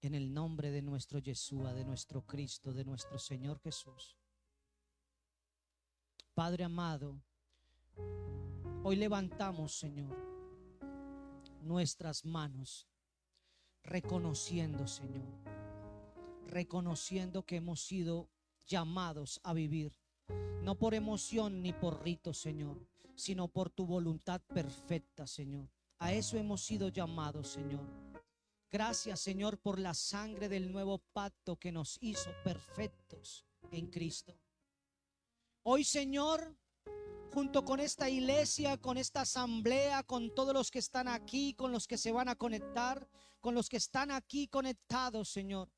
S1: en el nombre de nuestro Yeshua, de nuestro Cristo, de nuestro Señor Jesús. Padre amado, hoy levantamos, Señor, nuestras manos, reconociendo, Señor, reconociendo que hemos sido llamados a vivir, no por emoción ni por rito, Señor, sino por tu voluntad perfecta, Señor. A eso hemos sido llamados, Señor. Gracias, Señor, por la sangre del nuevo pacto que nos hizo perfectos en Cristo. Hoy, Señor, junto con esta iglesia, con esta asamblea, con todos los que están aquí, con los que se van a conectar, con los que están aquí conectados, Señor,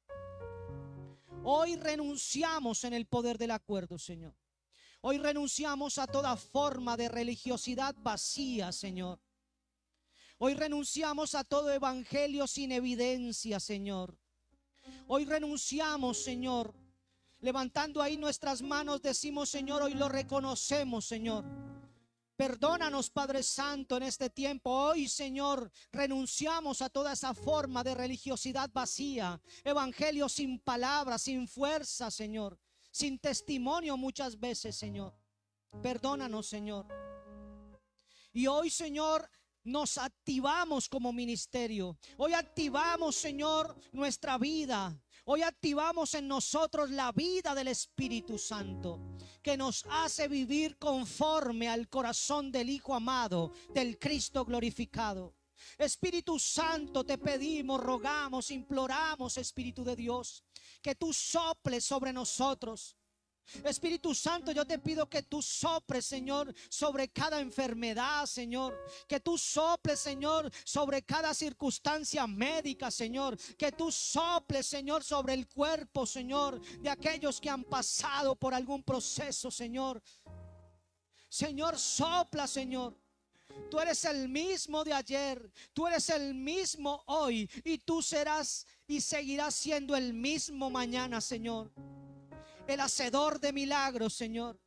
S1: hoy renunciamos en el poder del acuerdo, Señor. Hoy renunciamos a toda forma de religiosidad vacía, Señor. Hoy renunciamos a todo evangelio sin evidencia, Señor. Hoy renunciamos, Señor. Levantando ahí nuestras manos decimos, Señor, hoy lo reconocemos, Señor. Perdónanos, Padre Santo, en este tiempo. Hoy, Señor, renunciamos a toda esa forma de religiosidad vacía, evangelio sin palabras, sin fuerza, Señor, sin testimonio muchas veces, Señor. Perdónanos, Señor. Y hoy, Señor, nos activamos como ministerio. Hoy activamos, Señor, nuestra vida. Hoy activamos en nosotros la vida del Espíritu Santo, que nos hace vivir conforme al corazón del Hijo amado, del Cristo glorificado. Espíritu Santo, te pedimos, rogamos, imploramos, Espíritu de Dios, que tú soples sobre nosotros. Espíritu Santo, yo te pido que tú soples, Señor, sobre cada enfermedad, Señor. Que tú soples, Señor, sobre cada circunstancia médica, Señor. Que tú soples, Señor, sobre el cuerpo, Señor, de aquellos que han pasado por algún proceso, Señor. Señor, sopla, Señor. Tú eres el mismo de ayer, tú eres el mismo hoy, y tú serás y seguirás siendo el mismo mañana, Señor. El hacedor de milagros, Señor.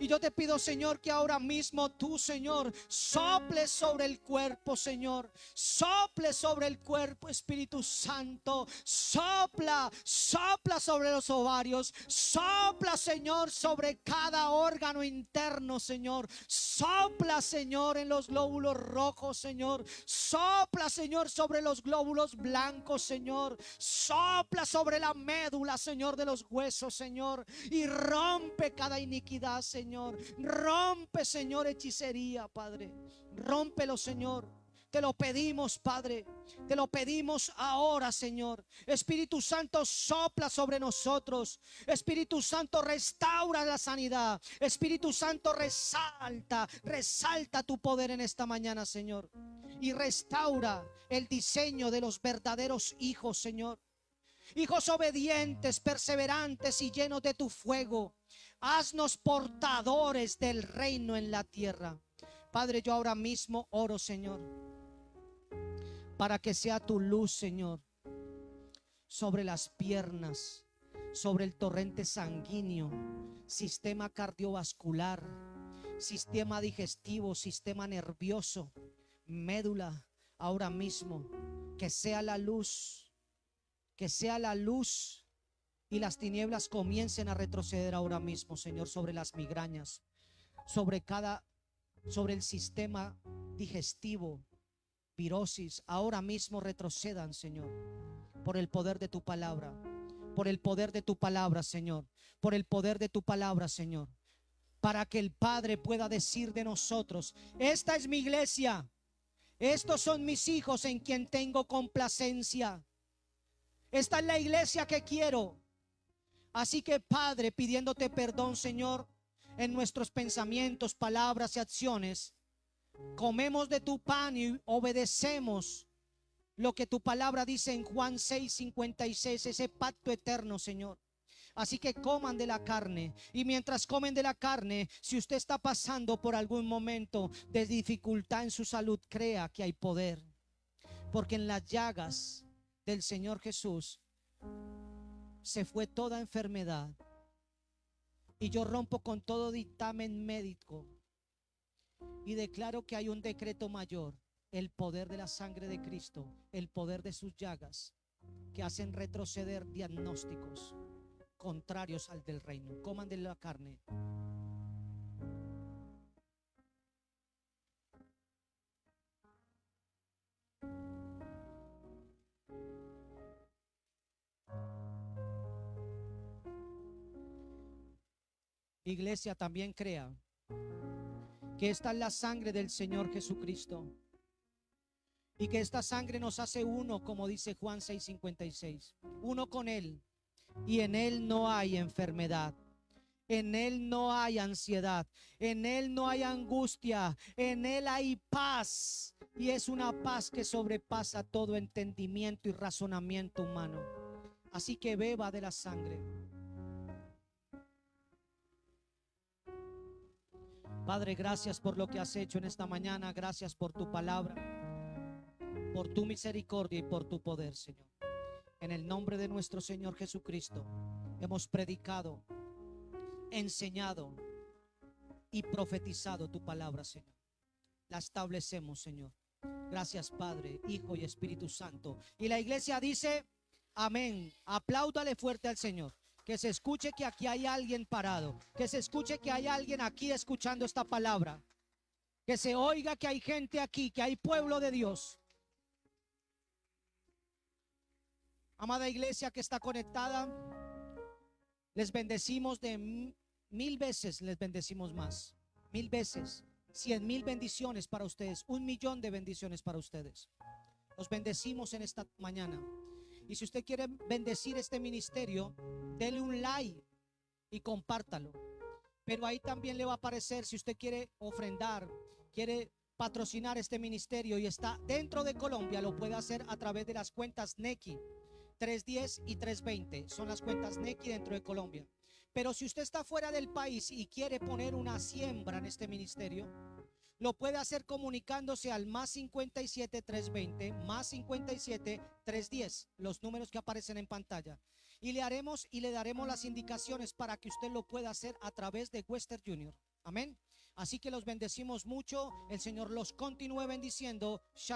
S1: Y yo te pido, Señor, que ahora mismo tú, Señor, sople sobre el cuerpo, Señor. Sople sobre el cuerpo, Espíritu Santo. Sopla, sopla sobre los ovarios. Sopla, Señor, sobre cada órgano interno, Señor. Sopla, Señor, en los glóbulos rojos, Señor. Sopla, Señor, sobre los glóbulos blancos, Señor. Sopla sobre la médula, Señor, de los huesos, Señor. Y rompe cada iniquidad, Señor. Rompe, Señor, hechicería, Padre. Rómpelo, Señor. Te lo pedimos, Padre. Te lo pedimos ahora, Señor. Espíritu Santo, sopla sobre nosotros. Espíritu Santo, restaura la sanidad. Espíritu Santo, resalta tu poder en esta mañana, Señor. Y restaura el diseño de los verdaderos hijos, Señor. Hijos obedientes, perseverantes y llenos de tu fuego. Haznos portadores del reino en la tierra. Padre, yo ahora mismo oro, Señor, para que sea tu luz, Señor, sobre las piernas, sobre el torrente sanguíneo, sistema cardiovascular, sistema digestivo, sistema nervioso, médula. Ahora mismo, que sea la luz, que sea la luz, y las tinieblas comiencen a retroceder ahora mismo, Señor, sobre las migrañas, sobre el sistema digestivo, virosis. Ahora mismo retrocedan, Señor, por el poder de tu palabra, por el poder de tu palabra, Señor, por el poder de tu palabra, Señor, para que el Padre pueda decir de nosotros: esta es mi iglesia, estos son mis hijos en quien tengo complacencia. Esta es la iglesia que quiero. Así que, Padre, pidiéndote perdón, Señor, en nuestros pensamientos, palabras y acciones, comemos de tu pan y obedecemos lo que tu palabra dice en Juan 6:56, ese pacto eterno, Señor. Así que coman de la carne, y mientras comen de la carne, si usted está pasando por algún momento de dificultad en su salud, crea que hay poder, porque en las llagas del Señor Jesús se fue toda enfermedad. Y yo rompo con todo dictamen médico y declaro que hay un decreto mayor: el poder de la sangre de Cristo, el poder de sus llagas, que hacen retroceder diagnósticos contrarios al del reino. Coman de la carne. Iglesia, también crea que esta es la sangre del Señor Jesucristo, y que esta sangre nos hace uno, como dice Juan 6:56, uno con Él, y en Él no hay enfermedad, en Él no hay ansiedad, en Él no hay angustia, en Él hay paz, y es una paz que sobrepasa todo entendimiento y razonamiento humano. Así que beba de la sangre. Padre, gracias por lo que has hecho en esta mañana. Gracias por tu palabra, por tu misericordia y por tu poder, Señor. En el nombre de nuestro Señor Jesucristo, hemos predicado, enseñado y profetizado tu palabra, Señor. La establecemos, Señor. Gracias, Padre, Hijo y Espíritu Santo. Y la iglesia dice: amén. Apláudale fuerte al Señor. Que se escuche que aquí hay alguien parado. Que se escuche que hay alguien aquí escuchando esta palabra. Que se oiga que hay gente aquí, que hay pueblo de Dios. Amada iglesia que está conectada, les bendecimos de 1000 veces, les bendecimos más. 1000 veces, 100,000 bendiciones para ustedes, 1,000,000 de bendiciones para ustedes. Los bendecimos en esta mañana. Y si usted quiere bendecir este ministerio, dele un like y compártalo. Pero ahí también le va a aparecer, si usted quiere ofrendar, quiere patrocinar este ministerio y está dentro de Colombia, lo puede hacer a través de las cuentas Nequi 310 y 320. Son las cuentas Nequi dentro de Colombia. Pero si usted está fuera del país y quiere poner una siembra en este ministerio, lo puede hacer comunicándose al más 57 320 más 57 310, los números que aparecen en pantalla, y le daremos las indicaciones para que usted lo pueda hacer a través de Western Junior. Amén. Así que los bendecimos mucho. El Señor los continúe bendiciendo. Shalom.